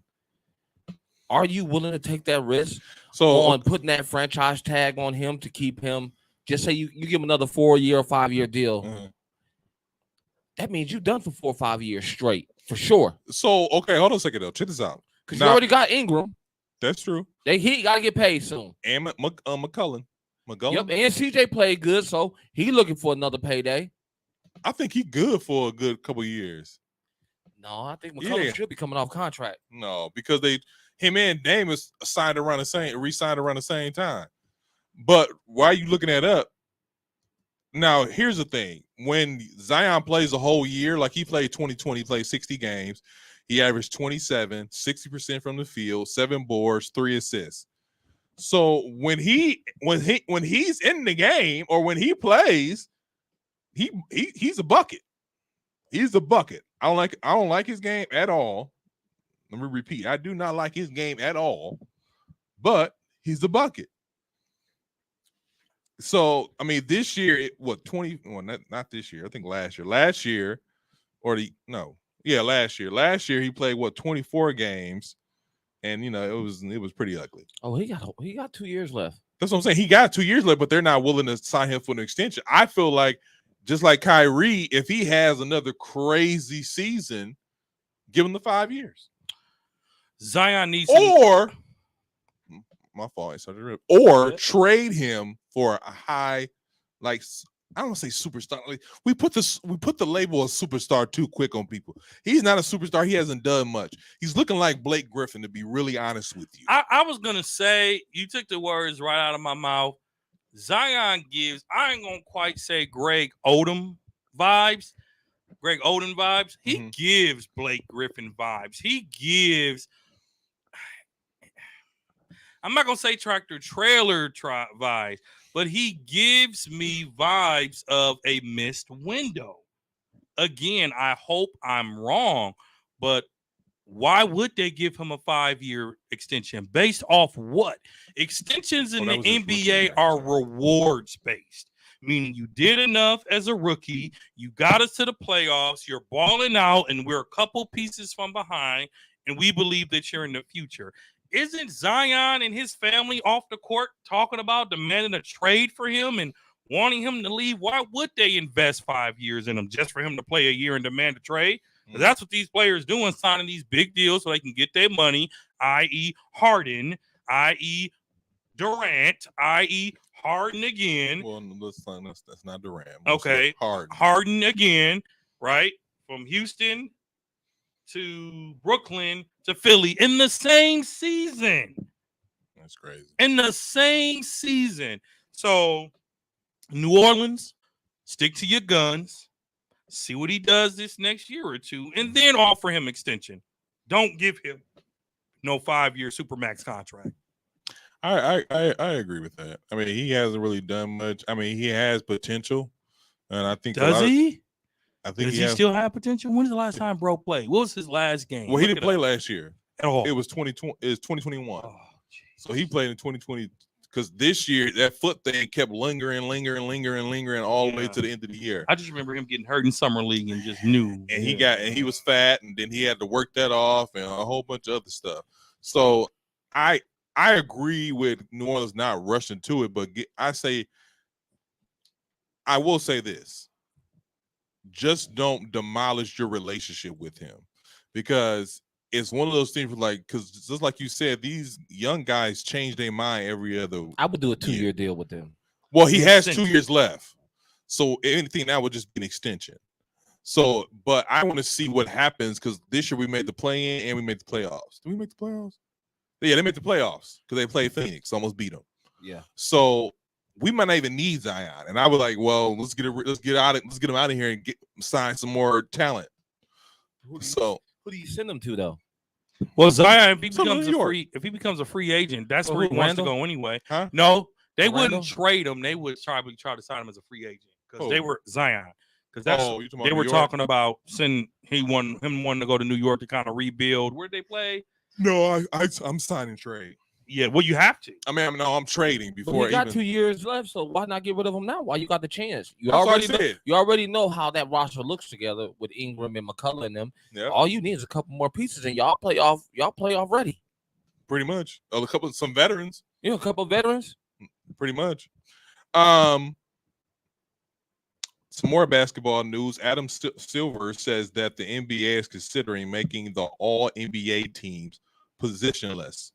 A: Mhm.
C: Are you willing to take that risk
A: So
C: on putting that franchise tag on him to keep him? Just say you give him another 4-year or 5-year deal.
A: mhm.
C: That means you're done for 4 or 5 years straight for sure.
A: So okay, hold on a second though. Check this out.
C: Because
A: Now-
C: you already got Ingram.
A: That's true.
C: He got to get paid soon.
A: And McCullen.
C: Yep, and CJ played good, so he looking for another payday.
A: I think he good for a good couple years.
C: No, I think McCollum
A: Yeah.
C: should be coming off contract.
A: No, because him and Dame is re-signed around the same time. But why are you looking that up? Now, here's the thing. When Zion plays a whole year, like he played 2020, played 60 games, he averaged 27, 60% from the field, 7 boards, 3 assists. So when he's in the game or when he plays, he's a bucket. He's a bucket. I don't like his game at all. Let me repeat. I do not like his game at all, but he's a bucket. So, I mean, this year, not this year. I think last year. Last year, last year. Last year, he played 24 games, and it was pretty ugly.
C: Oh, he got 2 years left.
A: That's what I'm saying. He got 2 years left, but they're not willing to sign him for an extension. I feel like, just like Kyrie, if he has another crazy season, give him the 5 years.
B: Zion needs
A: Or my fault. Or trade him for a high, like I don't want to say superstar. Like, we put the label of superstar too quick on people. He's not a superstar. He hasn't done much. He's looking like Blake Griffin, to be really honest with you.
B: I was gonna say, you took the words right out of my mouth. Zion gives, I ain't gonna quite say Greg Oden vibes. He gives Blake Griffin vibes. He gives, I'm not gonna say tractor trailer vibes, but he gives me vibes of a missed window. Again, I hope I'm wrong, but why would they give him a 5-year extension? Based off what? Extensions in the
A: that was his rookie
B: NBA
A: year,
B: are
A: so.
B: rewards based, meaning you did enough as a rookie, you got us to the playoffs, you're balling out, and we're a couple pieces from behind, and we believe that you're in the future. Isn't Zion and his family off the court talking about demanding a trade for him and wanting him to leave? Why would they invest 5 years in him just for him to play a year and demand a trade? That's what these players doing, signing these big deals so they can get their money, i.e. Harden, i.e. Durant, i.e. Harden again.
A: Well, that's not Durant.
B: Okay. Harden again, right? From Houston to Brooklyn to Philly in the same season.
A: That's crazy.
B: In the same season. So, New Orleans, stick to your guns. See what he does this next year or two, and then offer him extension. Don't give him no 5-year supermax contract.
A: I agree with that. I mean, he hasn't really done much. I mean, he has potential, And I think
B: does he?
A: I think
B: Does he still have potential? When's the last time bro played? What was his last game?
A: Well, he didn't play last year.
B: At all.
A: It was 2020. It was 2021.
B: Oh,
A: so he played in 2020 because this year that foot thing kept lingering all the way to the end of the year.
B: I just remember him getting hurt in summer league and just knew.
A: And he was fat, and then he had to work that off and a whole bunch of other stuff. So I agree with New Orleans not rushing to it, but I will say this. Just don't demolish your relationship with him, because it's one of those things because just like you said, these young guys change their mind every other.
C: I would do a 2-year deal with them.
A: Well, he has 2 years left. So anything that would just be an extension. So, but I want to see what happens because this year we made the play-in and we made the playoffs. Did we make the playoffs? Yeah, they made the playoffs because they played Phoenix, almost beat them.
C: Yeah.
A: So we might not even need Zion. And I was like, well, let's get him out of here and sign some more talent.
C: Who do you send him to though?
B: Well, Zion, if he becomes a free agent, that's where he wants to go anyway.
A: Huh?
B: No, they wouldn't trade him. They would probably try to sign him as a free agent because they were Zion. Because they were talking about him wanting to go to New York to kind of rebuild. Where'd they play?
A: No, I'm signing trade.
B: Yeah, well, you have to.
A: I mean, I'm trading before.
C: You got 2 years left, so why not get rid of him now? While you got the chance, you already know how that roster looks together with Ingram and McCullough and them. Yep. All you need is a couple more pieces, and y'all play off ready.
A: Pretty much, some veterans.
C: A couple of veterans.
A: Pretty much. Some more basketball news. Adam Silver says that the NBA is considering making the All NBA teams positionless.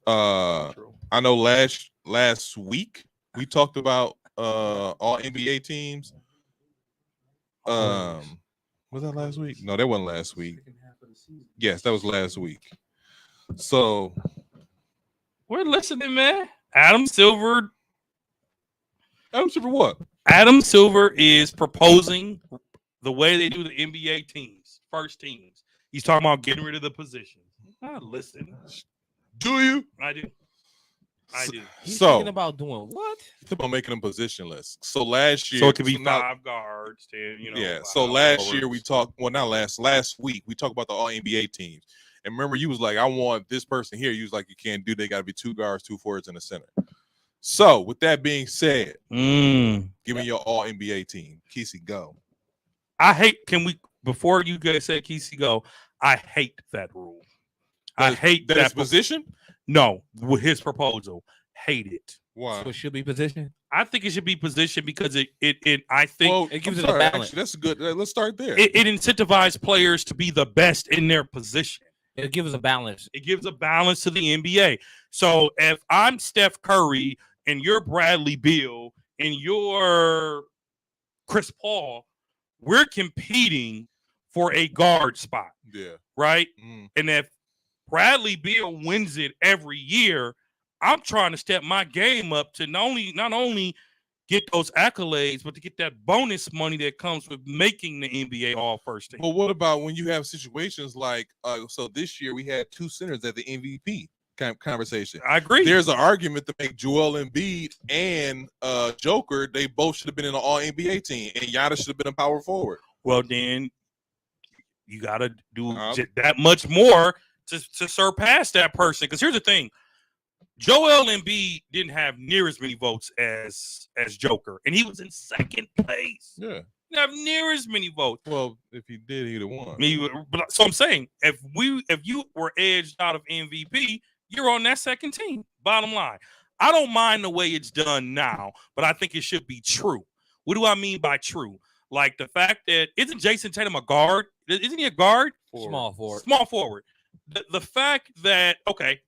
A: I know last week we talked about All NBA teams. Was that last week? No, that wasn't last week. Yes, that was last week. So
B: we're listening, man. Adam Silver
A: what?
B: Adam Silver is proposing the way they do the NBA teams, first teams. He's talking about getting rid of the positions. I listen.
A: Do you?
B: I do.
C: He's thinking about doing what?
A: He's about making them positionless. So last year,
B: so it could be 5 guards, 10.
A: Yeah. So last year we talked. Well, not last week we talked about the All NBA teams. And remember, you was like, I want this person here. You was like, you can't do. They got to be 2 guards, 2 forwards, and a center. So with that being said, give me your All NBA team. Kesey, go.
B: Before you guys said Kesey, go. I hate that rule. I hate
A: that position.
B: No, with his proposal, hate it.
A: Why?
C: So it should be position.
B: I think it should be position because it gives
C: it a balance.
A: Actually, that's good. Let's start there.
B: It incentivizes players to be the best in their position.
C: It gives a balance.
B: It gives a balance to the NBA. So if I'm Steph Curry and you're Bradley Beal and you're Chris Paul, we're competing for a guard spot.
A: Yeah.
B: Right? And if Bradley Beal wins it every year, I'm trying to step my game up to not only get those accolades, but to get that bonus money that comes with making the NBA All First Team.
A: But what about when you have situations like so this year we had 2 centers at the MVP conversation.
B: I agree.
A: There's an argument to make Joel Embiid and Joker, they both should have been in an All NBA team, and Giannis should have been a power forward.
B: Well, then you got to do that much more to surpass that person. Because here's the thing. Joel Embiid didn't have near as many votes as Joker, and he was in second place.
A: Yeah.
B: He didn't have near as many votes.
A: Well, if he did, he'd have won.
B: So I'm saying, if you were edged out of MVP, you're on that second team. Bottom line. I don't mind the way it's done now, but I think it should be true. What do I mean by true? Like the fact that isn't Jason Tatum a guard? Isn't he a guard?
C: Small forward.
B: Small forward. The fact that, okay,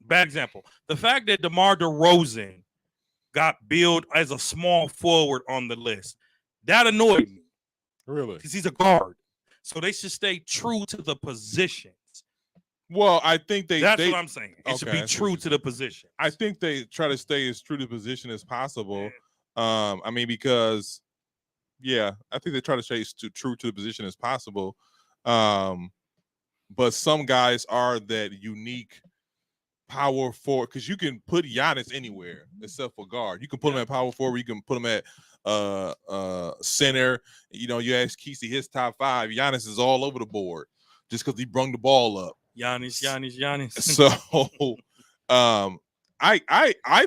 B: bad example. The fact that DeMar DeRozan got billed as a small forward on the list, that annoyed me.
A: Really?
B: Because he's a guard. So they should stay true to the positions.
A: Well, I think
B: that's what I'm saying. It should be true to the position.
A: I think they try to stay as true to the position as possible. Yeah. I mean, because, yeah, I think they try to stay true to the position as possible. But some guys are that unique power forward, because you can put Giannis anywhere except for guard. You can put him at power forward. You can put him at center. You know, you ask Kesey his top 5. Giannis is all over the board just because he brung the ball up.
B: Giannis.
A: So, I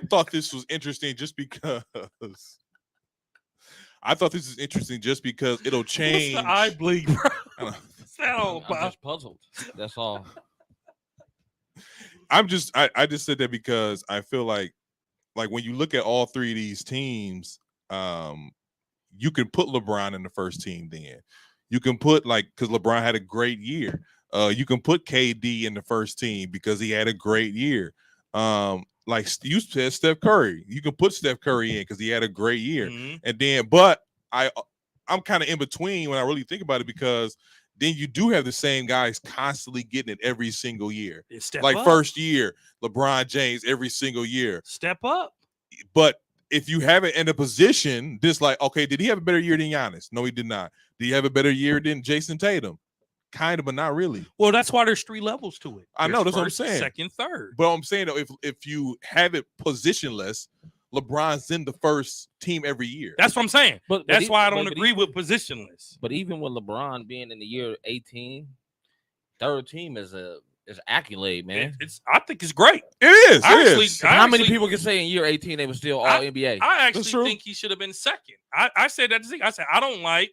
A: thought this was interesting just because. I thought this is interesting just because it'll change.
B: What's the eye bleed, bro?
C: What's that all about? I'm just puzzled. That's all.
A: I just said that because I feel like when you look at all 3 of these teams, you can put LeBron in the first team. Then you can put because LeBron had a great year. You can put KD in the first team because he had a great year. Like you said, Steph Curry, you can put Steph Curry in because he had a great year.
B: Mm-hmm.
A: And then, but I'm kind of in between when I really think about it, because then you do have the same guys constantly getting it every single year. Like
B: up.
A: First year, LeBron James every single year.
B: Step up.
A: But if you have it in a position, this okay, did he have a better year than Giannis? No, he did not. Did he have a better year than Jason Tatum? Kind of, but not really.
B: Well, that's why there's 3 levels to it.
A: I know, that's what I'm saying.
B: Second, third.
A: But I'm saying, though, if you have it positionless, LeBron's in the first team every year.
B: That's what I'm saying. But that's why I don't agree with positionless.
C: But even with LeBron being in the year 18, third team is accolade, man.
B: I think it's great.
A: It is.
C: How many people can say in year 18 they were still all NBA?
B: I actually think he should have been second. I said that to Zeke. I said I don't like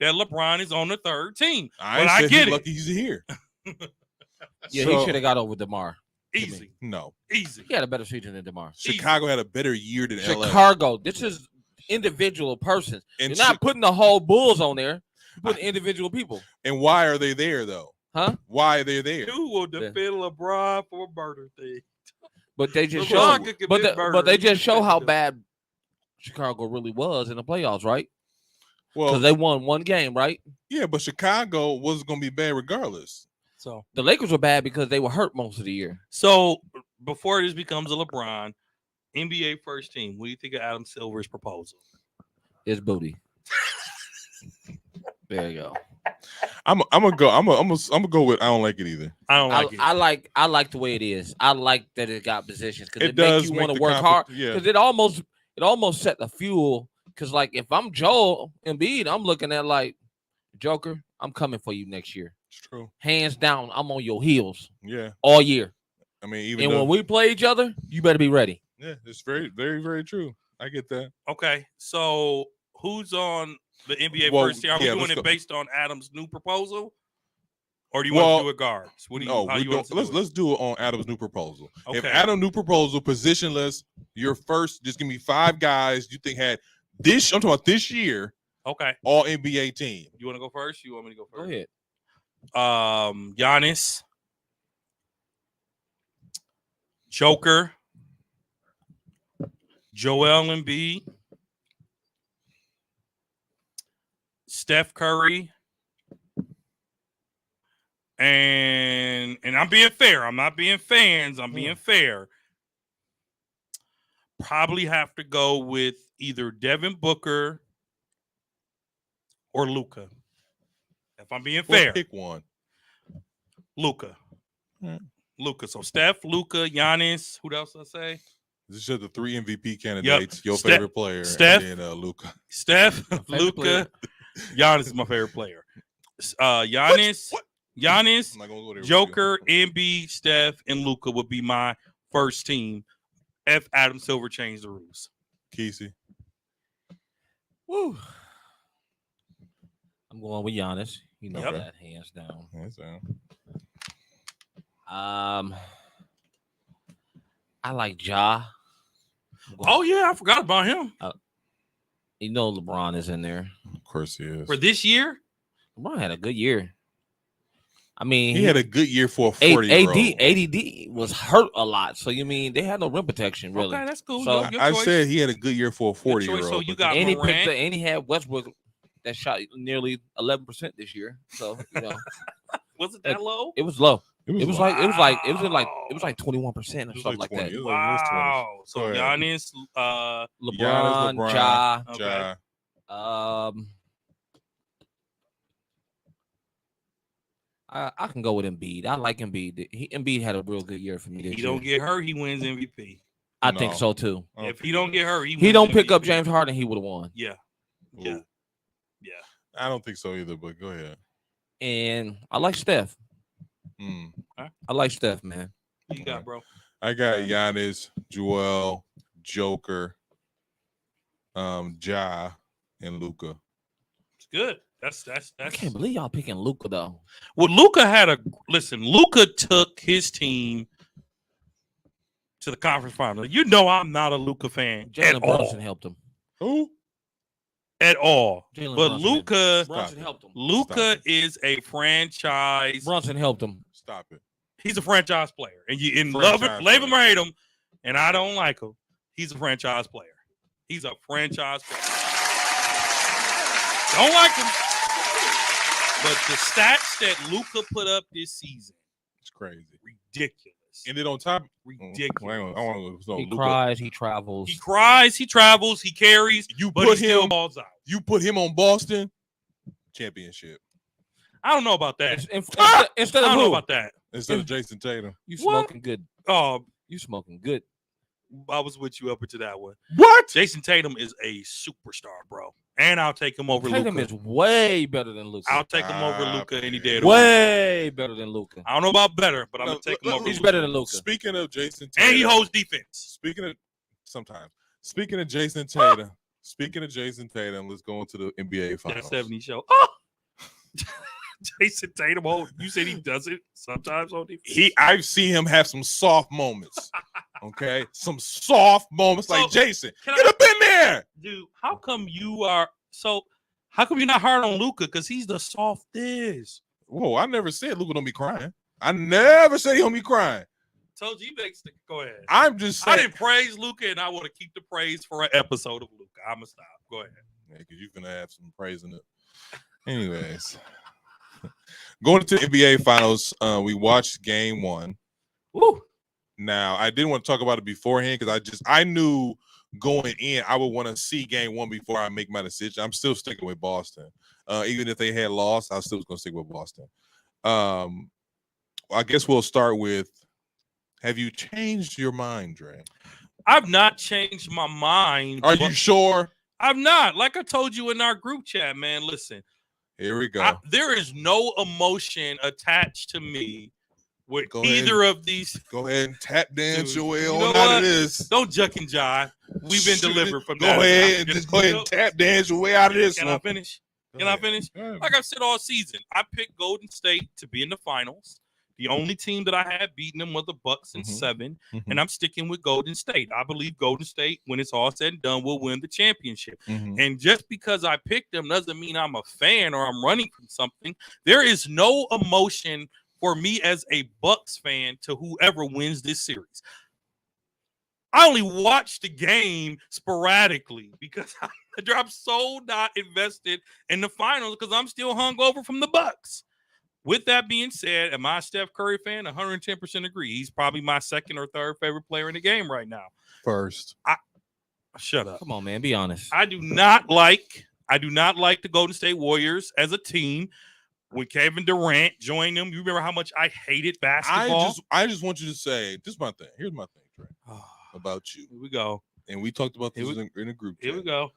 B: that LeBron is on the third team. But I get it.
A: Lucky he's here.
C: Yeah, he should have got over DeMar.
B: Easy.
A: No.
B: Easy.
C: He had a better season than DeMar.
A: Chicago had a better year than LA.
C: Chicago. This is individual persons. You're not putting the whole Bulls on there. You're putting individual people.
A: And why are they there, though?
C: Huh?
A: Why are they there?
B: You will defend LeBron for a murder thing.
C: But they just show. But they just show how bad Chicago really was in the playoffs, right? Well, because they won 1 game, right?
A: Yeah, but Chicago was going to be bad regardless.
B: So
C: the Lakers were bad because they were hurt most of the year.
B: So before this becomes a LeBron, NBA first team, what do you think of Adam Silver's proposal?
C: It's booty. There you go.
A: I'm gonna go with I don't like it either.
B: I don't like it.
C: I like the way it is. I like that it got positions because it
A: does
C: makes you want to work hard.
A: Yeah.
C: Because it almost set the fuel. Because like if I'm Joel Embiid, I'm looking at like Joker. I'm coming for you next year.
A: It's true.
C: Hands down, I'm on your heels.
A: Yeah.
C: All year.
A: I mean,
C: when we play each other, you better be ready.
A: Yeah, it's very, very, very true. I get that.
B: Okay, so who's on the NBA first team? Are we doing it based on Adam's new proposal, or do you want to do it guards?
A: Let's do it on Adam's new proposal.
B: Okay.
A: If Adam's new proposal, positionless, your first, just give me 5 guys you think had this. I'm talking about this year.
B: Okay.
A: All NBA team.
B: You want to go first? You want me to go first?
C: Go ahead.
B: Giannis, Joker, Joel Embiid, Steph Curry, and I'm being fair. I'm not being fans. I'm being fair. Probably have to go with either Devin Booker or Luka. If I'm being fair,
A: pick one.
B: Luka. Luka. So Steph, Luka, Giannis. Who else I say?
A: This is the 3 MVP candidates.
B: Yep.
A: Your favorite player,
B: Steph,
A: and then Luka.
B: Steph, Luka, Giannis is my favorite player. Giannis,
A: What?
B: Giannis,
A: go there
B: Joker, Embiid, Steph, and Luka would be my first team if Adam Silver changed the rules.
A: Kesey.
C: Woo. I'm going with Giannis. You know
B: Yep.
C: that, hands down.
A: Hands down.
C: I like Ja.
B: Oh yeah, I forgot about him.
C: You know LeBron is in there.
A: Of course he is.
B: For this year,
C: LeBron had a good year. I mean,
A: he had a good year for a 40-year-old.
C: AD was hurt a lot, so you mean they had no rim protection really.
B: Okay, that's cool.
C: So
A: I said he had a good year for a 40-year-old.
B: So you got
C: and
B: Morant.
C: and he had Westbrook that shot nearly 11% this year. So you know,
B: Was it that low?
C: it was low.
A: It was
C: like 21% or something like that.
B: Wow. So Giannis,
C: LeBron, Ja.
B: Okay.
C: I can go with Embiid. I like Embiid. Embiid had a real good year for me this
B: He
C: year.
B: don't get hurt, he wins MVP.
C: I think so too.
B: If he don't get hurt,
C: he don't pick up James Harden, he would have won.
B: Yeah. Yeah.
A: Ooh. I don't think so either, but go ahead.
C: And I like Steph. I like Steph, man.
B: What you got, bro?
A: I got Giannis, Joel, Joker, Ja, and Luka.
B: It's good. That's.
C: I can't believe y'all picking Luka though.
B: Well, Luka Luka took his team to the conference final. You know I'm not a Luka fan
C: Jalen
B: at
C: Brunson
B: all.
C: helped him.
A: Who?
B: At all.
C: Jalen
B: But
C: Brunson
B: Luka
C: helped him.
B: Luka is a franchise.
C: Brunson helped him.
A: Stop it.
B: He's a franchise player. And you love him, love him or hate him, and I don't like him. He's a franchise player. He's a franchise player. Don't like him. But the stats that Luka put up this season,
A: it's crazy.
B: Ridiculous.
A: And then on top,
B: ridiculous.
C: He cries, he travels.
B: He cries, he travels, he carries.
A: But he
B: still balls out.
A: You put him on Boston championship.
B: I don't know about that.
C: Instead of
B: I don't
C: who?
B: know about that.
A: Instead of Jason Tatum.
C: You smoking good.
B: Oh,
C: you smoking good.
B: I was with you up into that one.
A: What?
B: Jason Tatum is a superstar, bro. And I'll take him over Luka.
C: Tatum is way better than Luka.
B: I'll take him over Luka any day.
C: Way better than Luka.
B: I don't know about better, but I'm gonna take him over.
C: He's better than Luka.
A: Speaking of Jason Tatum,
B: and he holds defense.
A: Speaking of Jason Tatum, let's go into the NBA finals.
B: That 70 show. Oh! Jason Tatum, you said he does it sometimes on defense.
A: I've seen him have some soft moments. Okay, some soft moments like Jason. Could have been there,
B: dude. How come you're not hard on Luka? Because he's the softest.
A: Whoa, I never said Luka don't be crying. I never said he don't be crying.
B: Told you, go ahead.
A: I'm just saying.
B: I didn't praise Luka, and I want to keep the praise for an episode of Luka. I'm gonna stop. Go ahead.
A: Yeah, because you're gonna have some praise in it. Anyways, going to the NBA finals, we watched game 1.
B: Woo.
A: Now, I didn't want to talk about it beforehand because I knew going in I would want to see game 1 before I make my decision. I'm still sticking with Boston. Even if they had lost, I was still going to stick with Boston. I guess we'll start with, have you changed your mind, Dre?
B: I've not changed my mind.
A: Are you sure?
B: I'm not. Like I told you in our group chat, man, listen.
A: Here we go.
B: There is no emotion attached to me with either of these.
A: Go ahead and tap dance your way on out of this.
B: Don't juck and jive. We've been delivered from
A: go
B: that.
A: Ahead and go ahead and tap dance your way out of this.
B: Can I finish? Like I've said all season, I picked Golden State to be in the finals. The only team that I had beaten them was the Bucks in 7, and I'm sticking with Golden State. I believe Golden State, when it's all said and done, will win the championship. And just because I picked them doesn't mean I'm a fan or I'm running from something. There is no emotion for me as a Bucks fan to whoever wins this series. I only watch the game sporadically because I'm so not invested in the finals because I'm still hungover from the Bucks. With that being said, am I a Steph Curry fan? 110% agree. He's probably my second or third favorite player in the game right now.
A: First.
B: Shut up.
C: Come on, man. Be honest.
B: I do not like the Golden State Warriors as a team. When Kevin Durant joined them, you remember how much I hated basketball?
A: I just want you to say, this is my thing. Here's my thing, Trey, about you.
B: Here we go.
A: And we talked about this in a group chat.
B: Here we go.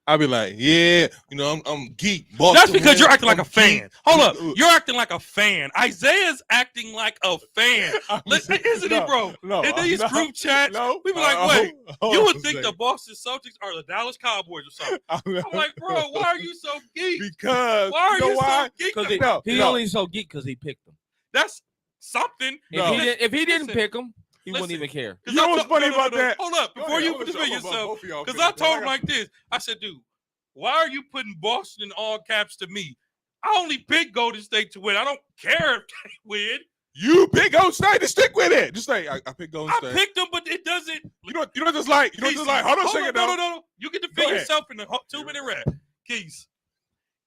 A: I'll be like, yeah, I'm geek.
B: That's because you're acting like a fan. Hold up. You're acting like a fan. Isaiah's acting like a fan. Isn't he, bro? In these group chats, we be like, wait, you would think the Boston Celtics are the Dallas Cowboys or something. I'm like, bro, why are you so geek?
A: Because
B: why are you so geek?
C: He only so geek because he picked them.
B: That's something.
C: If he didn't pick them, he wouldn't even care.
A: You know what's funny about that?
B: Hold up. Before you defend yourself, because I told him like this. I said, dude, why are you putting Boston in all caps to me? I only picked Golden State to win. I don't care if they win.
A: You pick Golden State to stick with it. Just say, I picked Golden State.
B: I picked them, but it doesn't.
A: You don't just like, hold on a second.
B: No. You can defend yourself in the 2-minute rant. Keys,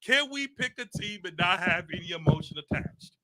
B: can we pick a team and not have any emotion attached?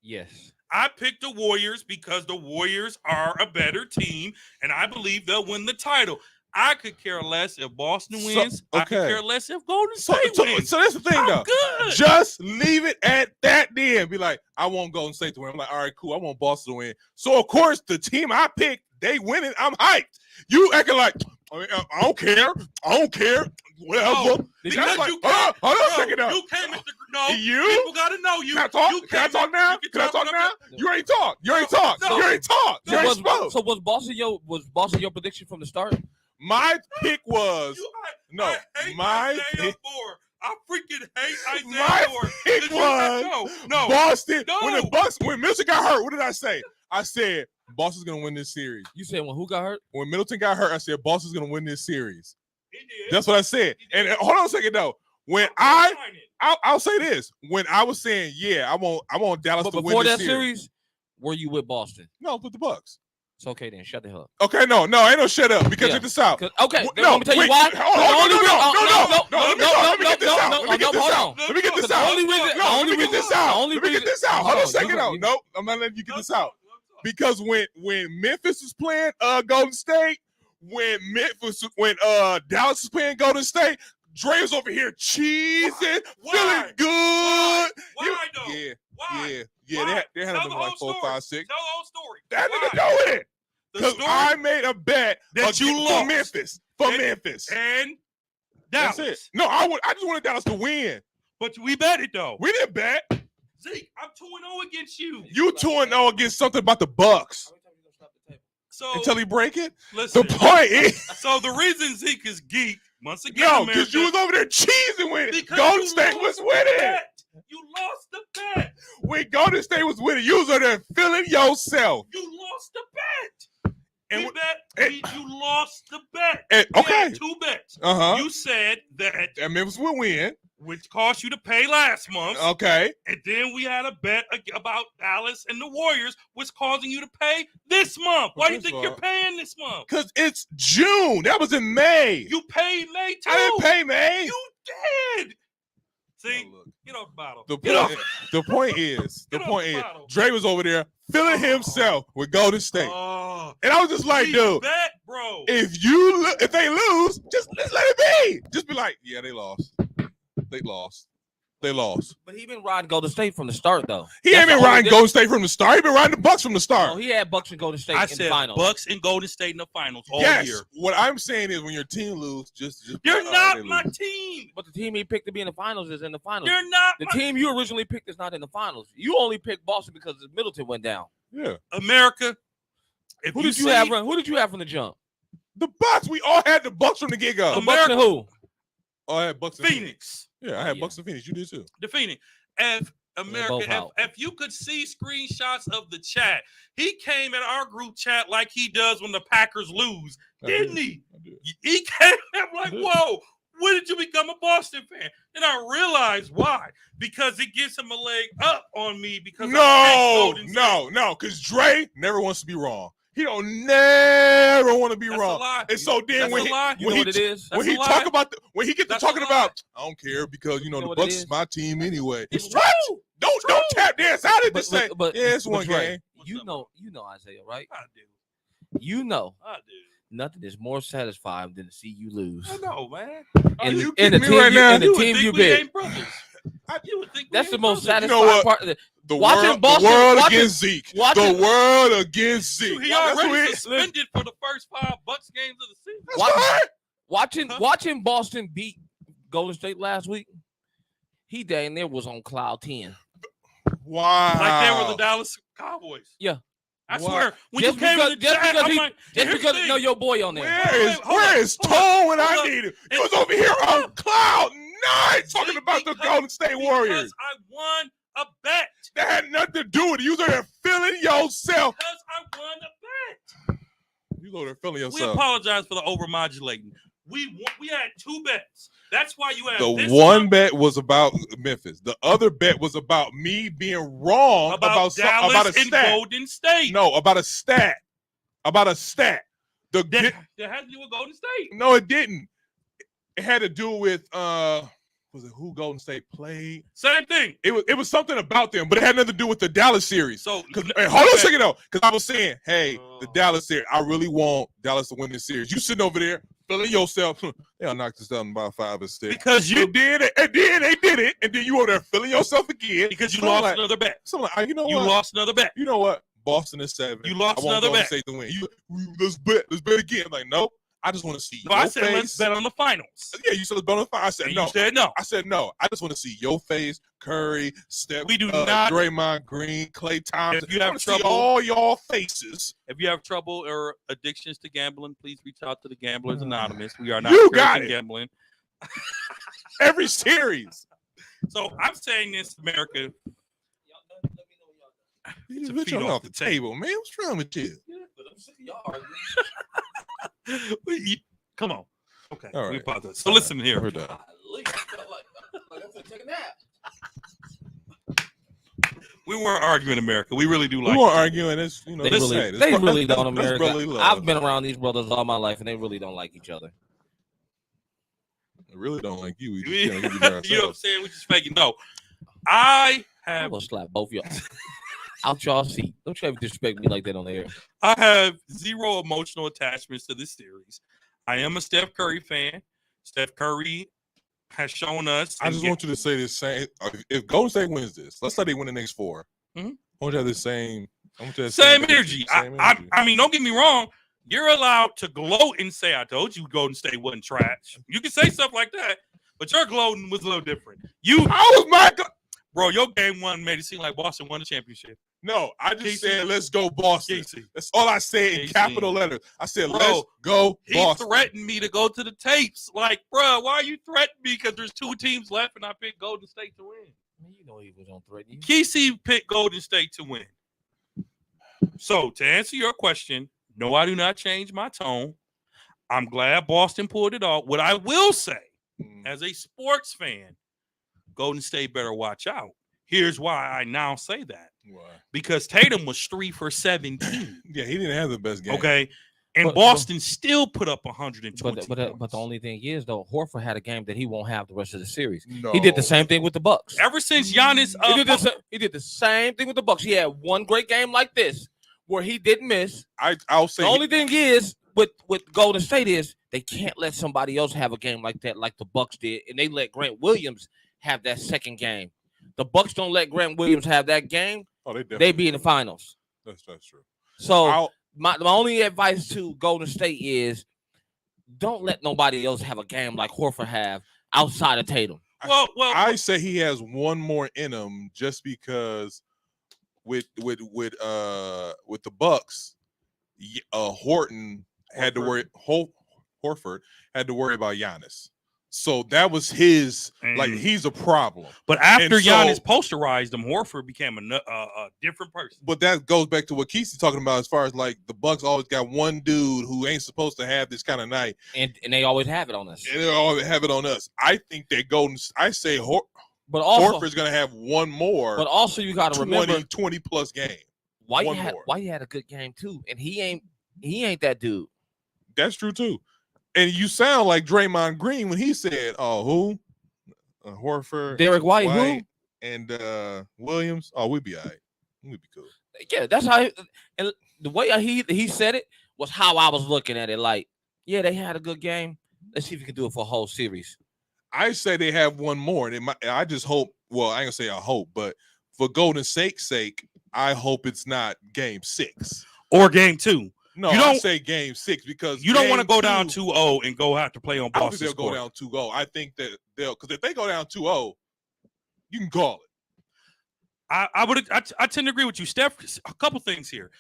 C: Yes.
B: I picked the Warriors because the Warriors are a better team, and I believe they'll win the title. I could care less if Boston wins. I could
A: okay.
B: care less if Golden State wins.
A: So that's the thing,
B: I'm
A: though.
B: good.
A: Just leave it at that then. Be like, I want Golden State to win. I'm like, all right, cool. I want Boston to win. So, of course, the team I picked, they winning. I'm hyped. You acting like, I don't care. I don't care. Whatever.
B: No,
A: Because
B: you
A: hold on a second now.
B: You came at the no.
A: You?
B: People gotta know you.
A: Can I talk?
B: You
A: Can I talk now? Can I talk now? You ain't talk. You ain't talk.
B: No.
A: You ain't talk. You ain't spoke.
C: So was Boston your prediction from the start?
A: My pick was
B: I hate
A: my
B: Isaiah
A: pick.
B: Moore. I freaking hate Isaiah
A: My
B: Moore.
A: pick was
B: No.
A: Boston.
B: No.
A: When Middleton got hurt, what did I say? I said Boston's gonna win this series.
C: You said when who got hurt?
A: When Middleton got hurt, I said Boston's gonna win this series.
B: He did.
A: That's what I said.
B: He did.
A: And hold on a second though. When I'll say this. When I was saying, yeah, I want Dallas
C: But
A: to win
C: before
A: this
C: that series, were you with Boston?
A: No, with the Bucks.
C: It's okay then. Shut the hell up.
A: Okay, no, ain't no shut up because
C: Yeah.
A: check this out.
C: Okay,
A: No,
C: let me tell you
A: wait,
C: why.
A: hold on, no. Let me get this out. Let me get this out. Let me get this out. Let me get this out. Let me get this out. Hold on a second out. Nope, I'm not letting you get this out. Because when Memphis was playing Golden State, when Dallas was playing Golden State, Dre was over here cheesing, feeling good.
B: Why though?
A: Yeah,
B: Why?
A: yeah. They had
B: Tell
A: them
B: the
A: like
B: whole
A: 4,
B: story.
A: 5, 6.
B: Tell the whole story.
A: That had nothing to
B: Why?
A: do with it.
B: The
A: Because
B: story
A: I made a bet
B: that you
A: for
B: lost.
A: Memphis.
B: and
A: That's
B: Dallas.
A: it. No, I just wanted Dallas to win.
B: But we bet it though.
A: We didn't bet.
B: Zeke, I'm 2-0 against you.
A: You 2-0 against something about the Bucks.
B: So
A: Until he break it.
B: listen.
A: The point is,
B: So the reason Zeke is geek once again,
A: no,
B: America,
A: because you was over there cheesing with it.
B: because
A: Golden
B: you
A: State
B: lost
A: was
B: the
A: winning.
B: bet. You lost the bet.
A: When Golden State was winning, you was over there feeling yourself.
B: You lost the bet.
A: And
B: We
A: w-
B: bet.
A: and-
B: You lost the bet.
A: and-
B: We
A: okay.
B: had 2 bets.
A: Uh-huh.
B: You said that,
A: And Memphis will win.
B: which cost you to pay last month.
A: Okay.
B: And then we had a bet about Dallas and the Warriors, which causing you to pay this month. Why do you
A: First
B: think
A: of
B: you're
A: all-
B: paying this month?
A: Because it's June. That was in May.
B: You paid May too.
A: I didn't pay May.
B: You did. See,
A: Oh, look.
B: get off the bottle.
A: The
B: Get off.
A: point is,
B: Get off the bottle.
A: Dre was over there feeling himself with Golden State.
B: Oh,
A: And I was just like,
B: we
A: dude,
B: bet, bro.
A: if they lose, just let it be. Just be like, yeah, they lost. They lost. They lost.
C: But he been riding Golden State from the start though.
A: He
C: That's
A: ain't been
C: the only
A: riding
C: difference.
A: Golden State from the start. He been riding the Bucks from the start.
C: No, he had Bucks and Golden State
B: I
C: in the
B: said
C: finals.
B: Bucks and Golden State in the finals all
A: Yes.
B: year.
A: What I'm saying is when your team lose, just
B: You're
A: all right,
B: not
A: they
B: my
A: lose.
B: team.
C: But the team he picked to be in the finals is in the finals.
B: You're not
C: The
B: my
C: team you originally picked is not in the finals. You only picked Boston because Middleton went down.
A: Yeah.
B: America. If
C: Who did you
B: see-
C: have? Who did you have from the jump?
A: The Bucks, we all had the Bucks from the get-go.
C: The Bucks and who?
A: Oh, I had Bucks and
B: Phoenix.
A: Yeah, I had
C: Yeah.
A: Bucks and Phoenix. You did too.
B: The Phoenix. If
C: both
B: America,
C: out.
B: if you could see screenshots of the chat, he came in our group chat like he does when the Packers lose,
A: I
B: didn't
A: did.
B: he?
A: I did.
B: He came I'm like,
A: I did.
B: whoa, when did you become a Boston fan? And I realized why. Because it gives him a leg up on me because I
A: No,
B: picked Golden State.
A: no, because Dre never wants to be wrong. He don't never want to be
B: That's a
A: wrong.
B: lie.
A: And so then
B: That's
A: when
B: a
A: he,
B: lie.
C: You
A: when
C: know
A: he
C: what it is?
B: That's
A: when
B: a
A: he
B: lie.
A: talk about when he get to
B: That's a
A: talking
B: lie.
A: about, I don't care because
C: You know
A: the
C: what it
A: Bucks is
C: is?
A: my team anyway.
B: It's
A: What?
B: true.
A: Don't
B: True.
A: tap dance out of
C: But-
A: just say,
C: but-
A: yeah, it's
C: but
A: one
C: Dre,
A: game.
B: What's
C: You
B: up,
C: know Isaiah, right?
B: I do.
C: You know
B: I do.
C: nothing is more satisfying than to see you lose.
B: I know, man.
A: Are
C: And
A: you
C: and the
A: kidding me
C: team
A: right
C: you
A: now?
C: and the
B: You would
C: team
B: think
C: you
B: we
C: picked.
B: ain't brothers. You would think we
C: That's the
B: ain't
C: most
B: brothers.
C: satisfying
A: what?
C: part. Of the,
A: The
C: Watching
A: world,
C: Boston-
A: the world
C: watching-
A: against Zeke.
C: watching-
A: The world against Zeke.
B: He
A: That's
B: already
A: what it-
B: suspended for the first 5 Bucks games of the season.
A: That's
C: Watch-
A: fine.
C: watching Boston beat Golden State last week, he dang near was on cloud 10.
A: Wow.
B: Like they were the Dallas Cowboys.
C: Yeah.
B: I
A: Wow.
B: swear. When
C: Just
B: you came
C: because-
B: in the
C: just
B: chat,
C: because
B: I'm
C: he-
B: like,
C: Just
B: here's the
C: because
B: thing.
C: know your boy on there.
A: Where is
B: hold
A: where
B: up,
A: is
B: hold up,
A: Tone when I
B: hold up.
A: need him? You was over here on cloud 9 talking about the
B: Because-
A: Golden State Warriors.
B: Because I won a bet.
A: That had nothing to do with it. You was over there feeling yourself.
B: Because I won a bet.
A: You was over there feeling
B: We
A: yourself.
B: apologize for the overmodulating. We had 2 bets. That's why you had
A: The
B: this
A: one bet was about Memphis. The other bet was about me being wrong
B: about Dallas
A: about a
B: and
A: stat.
B: Golden State.
A: No, about a stat. About a stat.
B: That had to do with Golden State.
A: No, it didn't. It had to do with was it who Golden State played?
B: Same thing.
A: It was something about them, but it had nothing to do with the Dallas series.
B: So
A: Hold on a second though, because I was saying, hey, the
B: Oh.
A: Dallas series, I really want Dallas to win this series. You sitting over there feeling yourself. They'll knock this down about 5 or 6.
B: Because you
A: did it, and then they did it, and then you over there feeling yourself again.
B: Because you
A: So
B: lost
A: like,
B: another bet.
A: So like, you know
B: You
A: what?
B: lost another bet.
A: You know what? Boston is 7.
B: You lost
A: I won't
B: another
A: go
B: bet.
A: State to win. Let's bet again. I'm like, no. I just want to see.
B: No,
A: your
B: I said
A: face.
B: let's bet on the finals.
A: Yeah, you said let's bet on the finals. I said
B: And
A: no.
B: You said no.
A: I said no. I just want to see your face, Curry, Steph.
B: We do not.
A: Draymond Green, Klay Thompson.
B: If you have
A: I wanna see
B: trouble-
A: all y'all faces.
B: If you have trouble or addictions to gambling, please reach out to the Gamblers Anonymous. We are not
A: You got
B: encouraging
A: it.
B: gambling.
A: Every series.
B: So I'm saying this, America.
A: You
B: To
A: put
B: feed
A: your
B: off
A: off
B: the
A: the table, man. What's wrong with you?
B: Come on. Okay.
A: All
B: We
A: right.
B: apologize. So listen here.
A: We're done.
B: We weren't arguing, America. We really do
A: We
B: like
A: weren't
B: each other.
A: arguing this. You know,
C: They
A: this
C: really,
A: hey, this
C: they
A: bro-
C: really
A: that's-
C: don't,
A: that's
C: America.
A: brotherly love.
C: I've been around these brothers all my life, and they really don't like each other.
A: They really don't like you. We just
B: You
A: can't give you
B: know what I'm
A: ourselves.
B: saying? We just faking. No. I
C: I'm
B: have
C: gonna slap both y'all out y'all seat. Don't try to disrespect me like that on the air.
B: I have zero emotional attachments to this series. I am a Steph Curry fan. Steph Curry has shown us.
A: I just want you to say the same. If Golden State wins this, let's say they win the next 4.
B: Mhm.
A: I want you to have the same. I want you to have
B: same energy.
A: Same
B: I
A: energy.
B: mean, don't get me wrong. You're allowed to gloat and say, I told you Golden State wasn't trash. You can say stuff like that, but your gloating was a little different.
A: I was my.
B: Bro, your game 1 made it seem like Boston won the championship.
A: No, I just
B: Casey.
A: said let's go Boston.
B: Casey.
A: That's all I said in
B: Casey.
A: capital letters. I said
B: Bro,
A: let's go
B: He
A: Boston.
B: threatened me to go to the tapes. Like, bro, why are you threatening me? Because there's 2 teams left and I picked Golden State to win.
C: Man, you know he was on threaten you.
B: Kesey picked Golden State to win. So, to answer your question, no, I do not change my tone. I'm glad Boston pulled it off. What I will say, as a sports fan, Golden State better watch out. Here's why I now say that.
A: Why?
B: Because Tatum was 3 for 17.
A: Yeah, he didn't have the best game.
B: Okay. And
C: But-
B: Boston still put up 120
C: But the
B: points.
C: only thing is though, Horford had a game that he won't have the rest of the series.
A: No.
C: He did the same thing with the Bucks.
B: Ever since Giannis,
C: He did the same thing with the Bucks. He had one great game like this where he didn't miss.
A: I'll say
C: The only thing is with Golden State is they can't let somebody else have a game like that, like the Bucks did, and they let Grant Williams have that second game. The Bucks don't let Grant Williams have that game.
A: they definitely
C: They be in the finals.
A: That's true.
C: So my only advice to Golden State is don't let nobody else have a game like Horford have outside of Tatum.
B: well,
A: I say he has one more in him just because with the Bucks, Horford had to worry. Horford had to worry about Giannis, so that was his like he's a problem.
B: but after
A: and so-
B: Giannis posterized him, Horford became a different person.
A: But that goes back to what Kesey's talking about as far as like the Bucks always got one dude who ain't supposed to have this kind of night,
C: And they always have it on us.
A: and they always have it on us. I think that I say
C: But also,
A: Horford's gonna have one more.
C: but also you got to remember
A: 20 plus game.
C: why
A: one more.
C: you had a good game too, and he ain't that dude.
A: That's true too. And you sound like Draymond Green when he said, "Oh, who? Horford,
C: Derek White, who?
A: and Williams. Oh, we'd be all right. We'd be cool."
C: Yeah, that's how. And the way he said it was how I was looking at it. Like, yeah, they had a good game. Let's see if we can do it for a whole series.
A: I say they have one more, and I just hope. Well, I ain't gonna say I hope, but for Golden State's sake, I hope it's not Game 6
B: Or game 2.
A: No,
B: You
A: I
B: don't-
A: say Game 6 because
B: You don't want to
A: Game
B: go down
A: 2
B: 2-0 and go have to play on
A: I don't think
B: Boston's
A: they'll go
B: court.
A: down 2-0. I think that because if they go down 2-0, you can call it.
B: I tend to agree with you, Steph. A couple things here,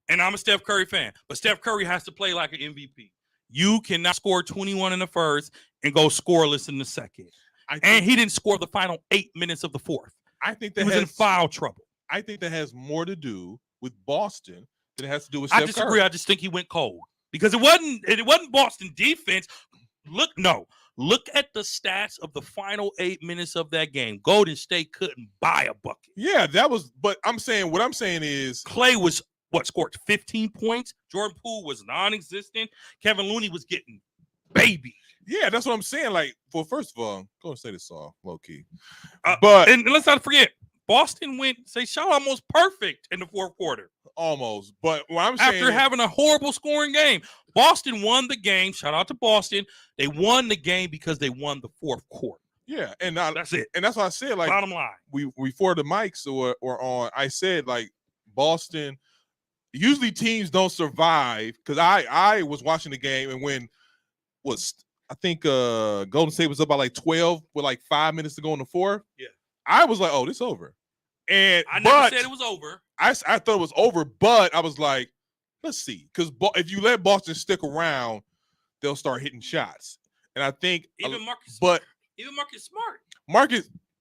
B: and I'm a Steph Curry fan, but Steph Curry has to play like an MVP. You cannot score 21 in the first and go scoreless in the second. And he didn't score the final 8 minutes of the fourth.
A: I think
B: He
A: that
B: was in foul trouble.
A: I think that has more to do with Boston than it has to do with
B: I
A: Steph
B: disagree.
A: Curry.
B: I just think he went cold because it wasn't Boston defense. Look at the stats of the final 8 minutes of that game. Golden State couldn't buy a bucket.
A: Yeah, that was. But what I'm saying is,
B: Clay was scored 15 points. Jordan Poole was non-existent. Kevin Looney was getting baby.
A: yeah, that's what I'm saying. Like, well, first of all, Golden State is soft, low key.
B: Uh,
A: But
B: And let's not forget, Boston they shot almost perfect in the fourth quarter.
A: Almost. But what I'm saying,
B: after having a horrible scoring game, Boston won the game. Shout out to Boston. They won the game because they won the fourth quarter.
A: Yeah, and
B: that's it.
A: And that's why I said, like,
B: bottom line.
A: We before the mics were on, I said, like, Boston, usually teams don't survive, because I was watching the game, and when I think Golden State was up by like 12 with like 5 minutes to go in the fourth.
B: Yeah.
A: I was like, oh, this over. And
B: I never said it was over.
A: I thought it was over, but I was like, let's see. Because if you let Boston stick around, they'll start hitting shots. And I think
B: even Marcus Smart.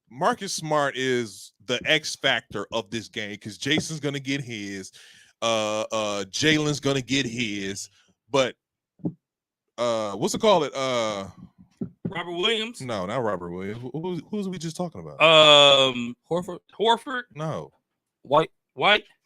A: Marcus Smart is the X factor of this game, because Jason's gonna get his, Jalen's gonna get his, but what's it called?
B: Robert Williams?
A: No, not Robert Williams. Who's we just talking about?
B: Horford?
A: No.
B: White?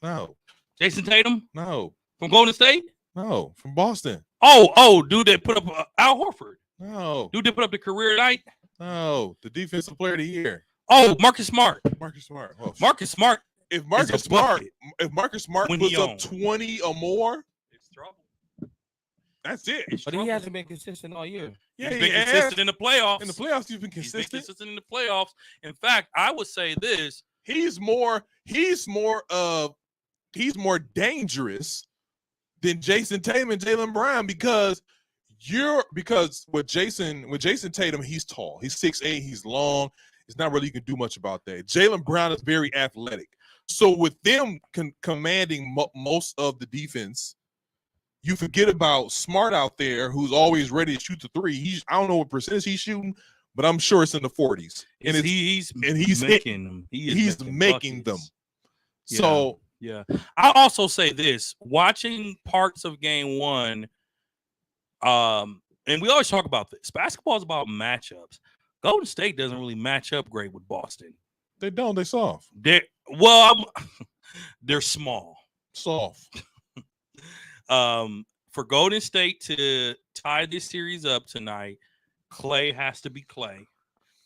A: No.
B: Jason Tatum?
A: No.
B: From Golden State?
A: No. From Boston.
B: Oh, dude that put up Al Horford.
A: No.
B: Dude that put up the career night?
A: No. The defensive player of the year.
B: Oh, Marcus Smart.
A: Oh,
B: Marcus Smart.
A: If Marcus Smart puts up 20 or more,
B: it's trouble.
A: That's it.
C: But he hasn't been consistent all year.
B: Yeah, he's been consistent in the playoffs.
A: In the playoffs, he's been consistent.
B: He's been consistent in the playoffs. In fact, I would say this:
A: he's more dangerous than Jason Tatum and Jaylen Brown, because with Jason Tatum, he's tall. He's 6'8", he's long. It's not really you can do much about that. Jaylen Brown is very athletic. So with them commanding most of the defense, you forget about Smart out there, who's always ready to shoot the three. I don't know what percentage he's shooting, but I'm sure it's in the 40s. And he's making them. He's making them.
B: Yeah,
A: so
B: yeah. I'll also say this: watching parts of game one, and we always talk about this. Basketball is about matchups. Golden State doesn't really match up great with Boston.
A: They don't. They're soft.
B: They're small.
A: Soft.
B: For Golden State to tie this series up tonight, Clay has to be Clay.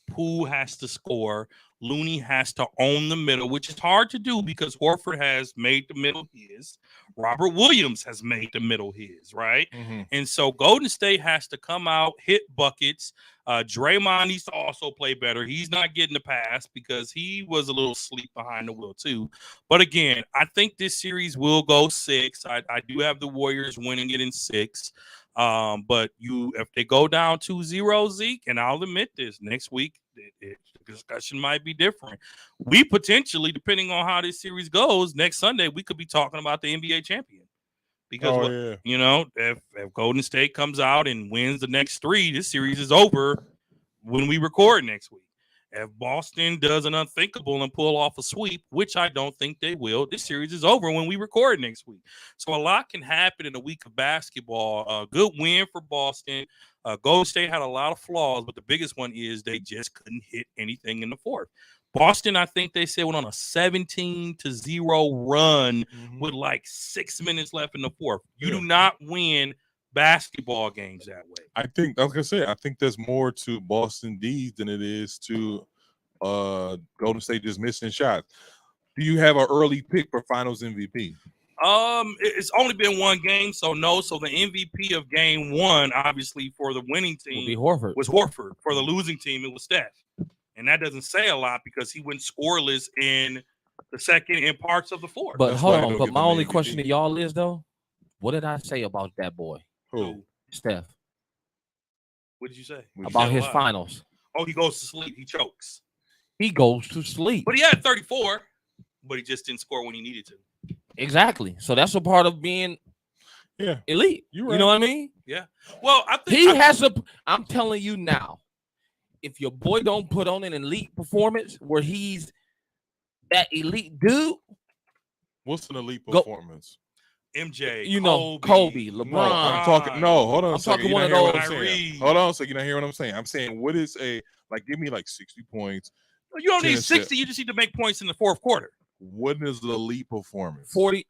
B: Poole has to score. Looney has to own the middle, which is hard to do because Horford has made the middle his. Robert Williams has made the middle his, right?
A: Mm-hmm.
B: And so Golden State has to come out, hit buckets. Draymond needs to also play better. He's not getting the pass because he was a little asleep behind the wheel too. But again, I think this series will go 6. I do have the Warriors winning it in 6. But if they go down 2-0, Zeke, and I'll admit this, next week the discussion might be different. We potentially, depending on how this series goes, next Sunday we could be talking about the NBA champion. Because if Golden State comes out and wins the next 3, this series is over when we record next week. If Boston does an unthinkable and pull off a sweep, which I don't think they will, this series is over when we record next week. So a lot can happen in a week of basketball. A good win for Boston. Golden State had a lot of flaws, but the biggest one is they just couldn't hit anything in the fourth. Boston, I think they said, went on a 17-0 run with like 6 minutes left in the fourth. You do not win basketball games that way.
A: I think, like I said, I think there's more to Boston D's than it is to Golden State just missing shots. Do you have an early pick for Finals MVP?
B: It's only been one game, so no. So the MVP of game 1, obviously for the winning team, was Horford. For the losing team, it was Steph. And that doesn't say a lot because he went scoreless in the second and parts of the fourth.
C: But hold on. But my only question to y'all is, though, what did I say about that boy?
A: Who?
C: Steph.
B: What did you say?
C: About his finals.
B: Oh, he goes to sleep. He chokes.
C: He goes to sleep.
B: But he had 34, but he just didn't score when he needed to.
C: Exactly. So that's a part of being elite.
A: You're right.
C: You know what I mean?
B: Yeah. Well, I think
C: he has a. I'm telling you now, if your boy don't put on an elite performance where he's that elite dude,
A: what's an elite performance?
B: MJ,
C: Kobe, LeBron.
A: No, I'm talking. No, hold on.
C: I'm talking one of those.
A: Hold on, so you not hear what I'm saying. I'm saying, what is give me like 60 points.
B: You don't need 60. You just need to make points in the fourth quarter.
A: What is the elite performance?
C: 40.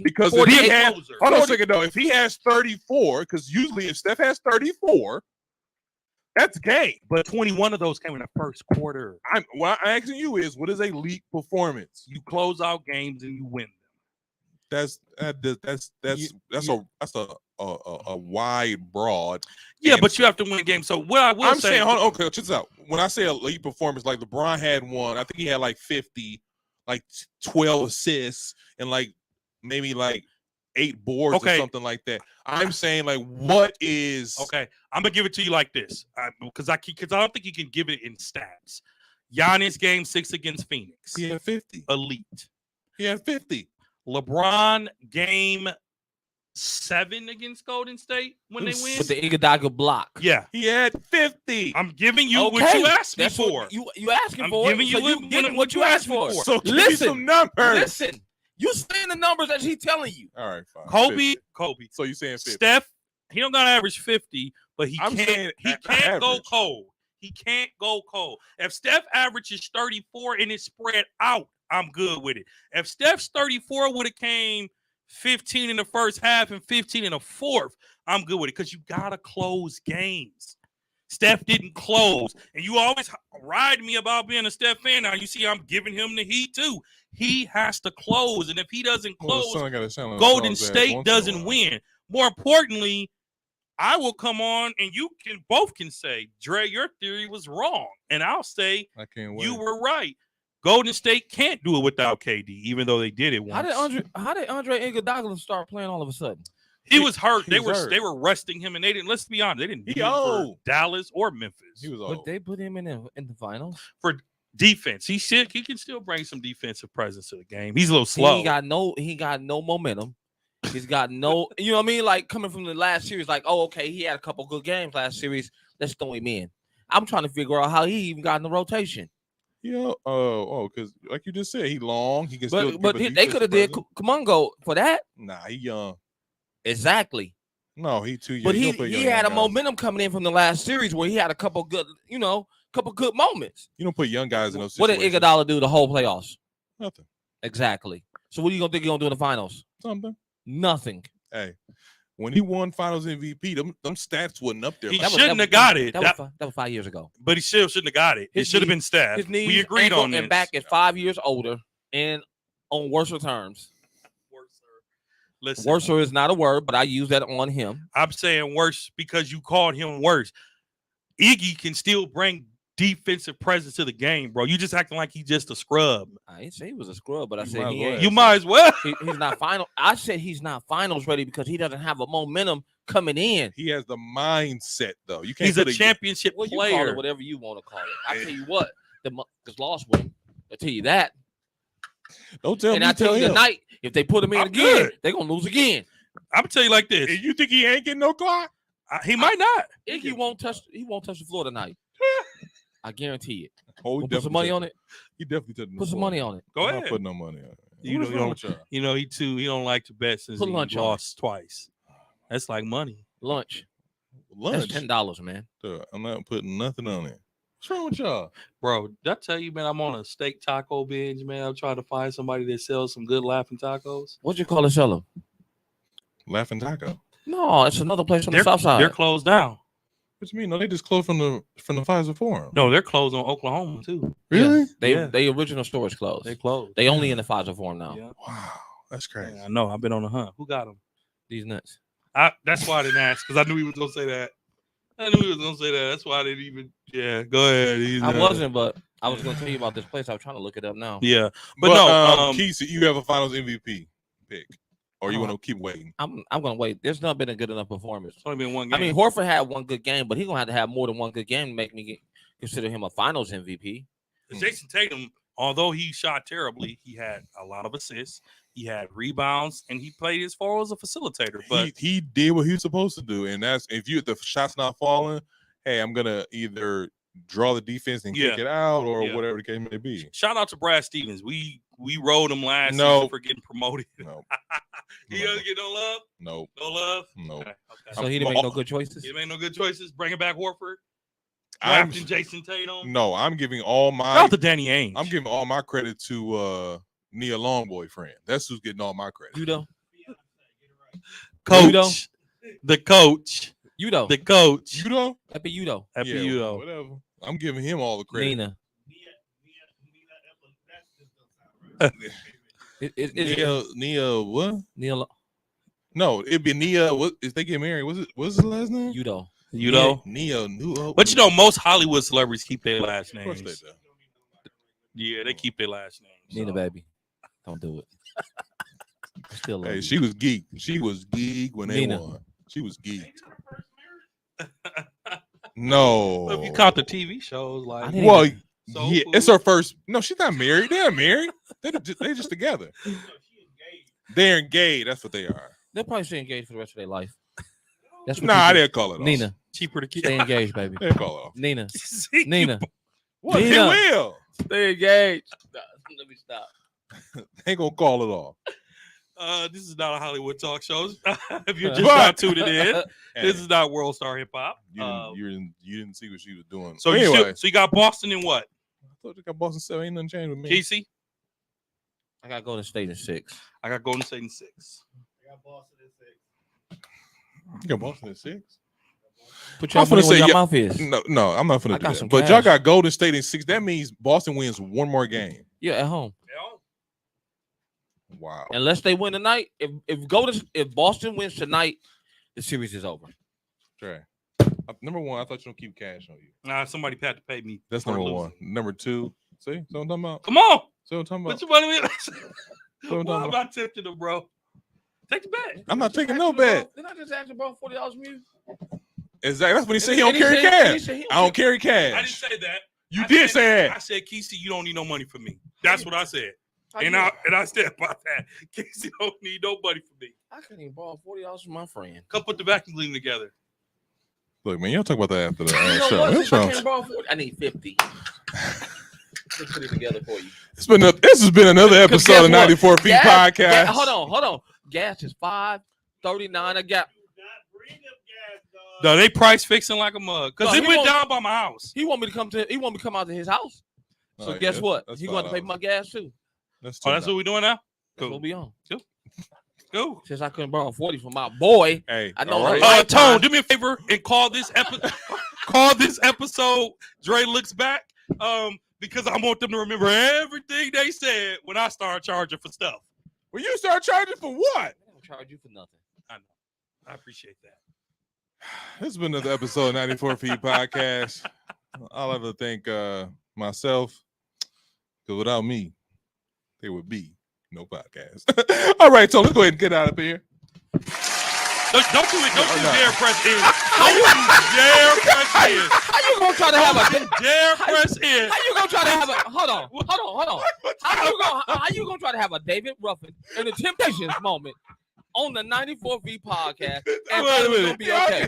A: Because if he has, hold on a second though. If he has 34, because usually if Steph has 34, That's game.
B: But 21 of those came in the first quarter.
A: What I'm asking you is, what is a elite performance?
B: You close out games and you win them.
A: That's a wide broad.
B: Yeah, but you have to win games. So what I will
A: I'm
B: say,
A: saying, hold on, okay, check this out. When I say elite performance, like LeBron had one, I think he had like 50, like 12 assists, and like maybe like 8 boards or something like that. I'm saying, like, what is
B: okay? I'm gonna give it to you like this, because I don't think you can give it in stats. Giannis game 6 against Phoenix.
A: He had 50.
B: Elite.
A: He had 50.
B: LeBron game 7 against Golden State when they win
C: with the Iguodala block.
B: Yeah,
A: he had 50.
B: I'm giving you what you asked me for.
C: You asking for?
B: I'm giving you
C: getting what you asked for.
A: So give me some numbers.
C: Listen, you saying the numbers that he's telling you.
A: All right, fine.
B: Kobe.
A: So you saying 50?
B: Steph, he don't got to average 50, but he can't go cold. He can't go cold. If Steph averages 34 and it's spread out, I'm good with it. If Steph's 34 would have came 15 in the first half and 15 in the fourth, I'm good with it because you got to close games. Steph didn't close. And you always ride me about being a Steph fan. Now you see I'm giving him the heat too. He has to close. And if he doesn't close, Golden State doesn't win. More importantly, I will come on and you both can say, Dre, your theory was wrong. And I'll say,
A: I can't wait.
B: You were right. Golden State can't do it without KD, even though they did it once.
C: How did Andre Iguodala start playing all of a sudden?
B: He was hurt. They were resting him, and they didn't. Let's be honest, they didn't. He for Dallas or Memphis.
A: He was old.
C: But they put him in the finals
B: for defense. He can still bring some defensive presence to the game. He's a little slow.
C: He got no momentum. He's got no. You know what I mean? Like coming from the last series, like okay, he had a couple good games last series. Let's throw him in. I'm trying to figure out how he even got in the rotation.
A: Yeah. Because like you just said, he long. He can
C: but they could have did Kuminga for that.
A: Nah, he young.
C: Exactly.
A: No, he too young.
C: But he had a momentum coming in from the last series where he had a couple good moments.
A: You don't put young guys in those
C: situations. What did Iguodala do the whole playoffs?
A: Nothing.
C: Exactly. So what are you gonna think you're gonna do in the finals?
A: Something.
C: Nothing.
A: Hey. When he won Finals MVP, them stats wasn't up there.
B: He shouldn't have got it.
C: That was 5 years ago.
B: But he still shouldn't have got it. It should have been Steph.
C: His knees,
B: we agreed on this.
C: And back at 5 years older and on worser terms.
B: Listen,
C: worser is not a word, but I use that on him.
B: I'm saying worse because you called him worse. Iggy can still bring defensive presence to the game, bro. You just acting like he's just a scrub.
C: I didn't say he was a scrub, but I said
B: you might as well.
C: He's not final. I said he's not finals ready because he doesn't have a momentum coming in.
A: He has the mindset, though. You can't.
B: He's a championship player.
C: You call it whatever you want to call it. I tell you what, because lost one. I tell you that.
A: Don't tell me.
C: And I tell you tonight, if they put him in again, they're gonna lose again.
B: I'm gonna tell you like this.
A: And you think he ain't getting no clock?
B: He might not.
C: Iggy won't touch. He won't touch the floor tonight. I guarantee it.
A: Oh,
C: put some money on it.
A: He definitely
C: put some money on it.
B: Go ahead.
A: Not put no money on it.
B: He don't like to bet since he lost twice. That's like money.
C: Lunch. That's $10, man.
A: Dude, I'm not putting nothing on it. What's wrong with y'all?
B: Bro, did I tell you, man, I'm on a steak taco binge, man. I'm trying to find somebody that sells some good laughing tacos.
C: What'd you call it, seller?
A: Laughing Taco.
C: No, it's another place on the south side.
B: They're closed down.
A: What you mean? No, they just closed from the Pfizer Forum.
B: No, they're closed on Oklahoma too.
A: Really?
C: Yeah. They original store is closed.
B: They closed.
C: They only in the Pfizer Forum now.
B: Yeah.
A: Wow, that's crazy.
B: Yeah, I know. I've been on the hunt. Who got them?
C: These nuts.
B: That's why I didn't ask because I knew he was gonna say that. That's why I didn't even. Yeah, go ahead.
C: I wasn't, but I was gonna tell you about this place. I was trying to look it up now.
B: Yeah, but no.
A: Keith, you have a Finals MVP pick. Or you want to keep waiting?
C: I'm gonna wait. There's not been a good enough performance.
B: It's only been one game.
C: I mean, Horford had one good game, but he's gonna have to have more than one good game to make me consider him a Finals MVP.
B: Jason Tatum, although he shot terribly, he had a lot of assists. He had rebounds, and he played as far as a facilitator. But
A: he did what he was supposed to do, and that's if the shot's not falling. Hey, I'm gonna either draw the defense and kick it out, or whatever the case may be.
B: Shout out to Brad Stevens. We rode him last season for getting promoted.
A: No.
B: He doesn't get no love?
A: No.
B: No love?
A: No.
B: Okay.
C: So he didn't make no good choices?
B: He didn't make no good choices. Bringing back Horford. Drafting Jason Tatum.
A: No, I'm giving all my
B: Shout out to Danny Ainge.
A: I'm giving all my credit to Nia Longboy friend. That's who's getting all my credit.
C: You know.
B: Coach. The coach.
C: Udo.
B: The coach.
A: Udo?
C: Happy Udo.
B: Happy
A: Yeah,
B: Udo.
A: whatever. I'm giving him all the credit.
C: Nina.
A: Nia, what?
C: Neil
A: No, it'd be Nia. What if they get married? What's his last name?
C: Udo.
B: Udo.
A: Nia Nuo.
B: But you know, most Hollywood celebrities keep their last
A: Of course
B: names.
A: they do.
B: Yeah, they keep their last names.
C: Nina, baby. Don't do it. Still love
A: Hey,
C: you.
A: she was geek. She was geek when they
C: Nina.
A: won. She was geek. No.
B: If you count the TV shows, like
C: I didn't
A: Well,
C: even-
B: Soul
A: yeah,
B: Food.
A: it's her first. No, she's not married. They're married. They just together. They're engaged. That's what they are.
C: They'll probably stay engaged for the rest of their life. That's what
A: Nah, I
C: you do.
A: didn't call it off.
C: Nina,
B: cheaper to keep.
C: stay engaged, baby.
A: They didn't call it off.
C: Nina,
B: See,
C: Nina,
A: What?
C: Nina.
A: They will.
C: stay engaged. Nah, let me stop.
A: They ain't gonna call it off.
B: This is not a Hollywood talk show. If you're just
A: But-
B: not tuning in,
A: Hey,
B: this is not World Star Hip Hop.
A: you didn't see what she was doing.
B: So
A: anyway,
B: so you got Boston in what?
A: I thought you got Boston 7. Ain't nothing changed with me.
B: Casey?
C: I got Golden State in 6.
B: I got Golden State in 6.
A: You got Boston at 6.
C: Put your
A: I'm finna
C: money where
A: say
C: your
A: yeah.
C: mouth is.
A: No, I'm not finna
C: I
A: do
C: got
A: that.
C: some
A: But y'all
C: cash.
A: got Golden State in 6. That means Boston wins one more game.
C: Yeah, at home.
A: Wow.
C: Unless they win tonight. If Boston wins tonight, the series is over.
A: Trey. Number one, I thought you don't keep cash on you.
B: Nah, somebody had to pay me.
A: That's
B: for
A: number
B: losing.
A: one. Number two, see? So I'm talking about.
B: Come on.
A: So I'm talking
B: Put
A: about.
B: your money in.
A: So I'm
B: Why
A: talking
B: am
A: about.
B: I tempting them, bro? Take the bet.
A: I'm not taking no bet.
C: Didn't I just ask you about $40 from you?
A: Exactly. That's when he said he
C: And
A: don't carry
C: said-
A: cash.
C: he said he
A: I don't carry
B: I didn't
A: cash.
B: say that.
A: You
B: I
A: did
B: said-
A: say
B: I
A: that.
B: said, Casey, you don't need no money from me. That's what I said.
C: How
B: And
C: you-
B: I stand by that. Casey don't need no money from me.
C: I couldn't even borrow $40 from my friend.
B: Come put the vacuum cleaner together.
A: Look, man, y'all talk about that after the
C: You know
A: show.
C: what?
A: That's
C: If I
A: wrong.
C: can't borrow 40, I need 50. Let's put it together for you.
A: This has been another
C: 'Cause
A: episode
C: guess
A: of
C: what?
A: 94 Feet Podcast.
C: Hold on. Gas is $5.39 a gallon.
B: No, they price fixing like a mug. Because
C: No,
B: it
C: he
B: went
C: won't-
B: down by my house.
C: He want me to come out to his house. So
A: Oh,
C: guess
A: yeah,
C: what?
A: that's
C: He going to pay
A: $5.
C: my gas too.
A: That's
B: Oh, that's what we're doing now?
C: That's
B: Cool.
C: what we on.
B: Go.
C: Since I couldn't borrow 40 from my boy.
A: Hey,
C: I know
A: all
C: the
A: right.
C: life-
B: Tone, do me a favor and call this episode. Call this episode. Dre looks back. Because I want them to remember everything they said when I start charging for stuff.
A: Well, you start charging for what?
C: I don't charge you for nothing.
B: I know. I appreciate that.
A: This has been another episode of 94 Feet Podcast. I'll have to thank myself, because without me, there would be no podcast. All right, so let's go ahead and get out of here.
B: Don't do it. Don't
A: No,
B: you
A: no.
B: dare press in. Don't you dare press in.
C: How you gonna try to have a
B: Dare press in.
C: How you gonna try to have a hold on. How you gonna try to have a David Ruffin and the Temptations moment on the 94 V podcast and thought it was gonna be okay?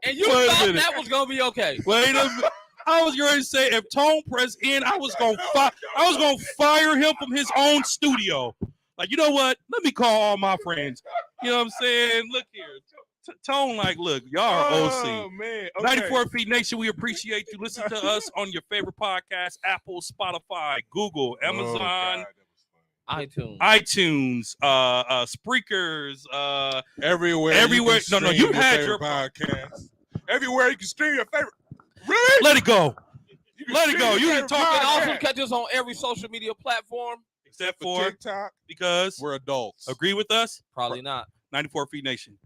C: And you
B: Wait a
C: thought
B: minute.
C: that was gonna be okay.
B: Wait a minute. I was going to say if Tone pressed in, I was gonna fire him from his own studio. Like, you know what? Let me call all my friends. You know what I'm saying? Look here. Tone, like, look, y'all are OC.
A: Oh, man. Okay.
B: 94 Feet Nation, we appreciate you. Listen to us on your favorite podcast, Apple, Spotify, Google,
A: Oh,
B: Amazon,
A: God, that was funny.
C: iTunes.
B: iTunes, Spreakers,
A: Everywhere.
B: Everywhere.
A: You can
B: No,
A: stream
B: you had
A: favorite
B: your-
A: podcast. Everywhere you can stream your favorite. Really?
B: let it go.
A: You can
B: let it
A: stream
B: go.
A: your
B: You
A: favorite
B: didn't talk
C: You can also
A: podcast.
C: catch us on every social media platform.
B: Except
A: for
B: for
A: TikTok.
B: because
A: We're adults.
B: agree with us,
C: Probably not.
B: 94 Feet Nation.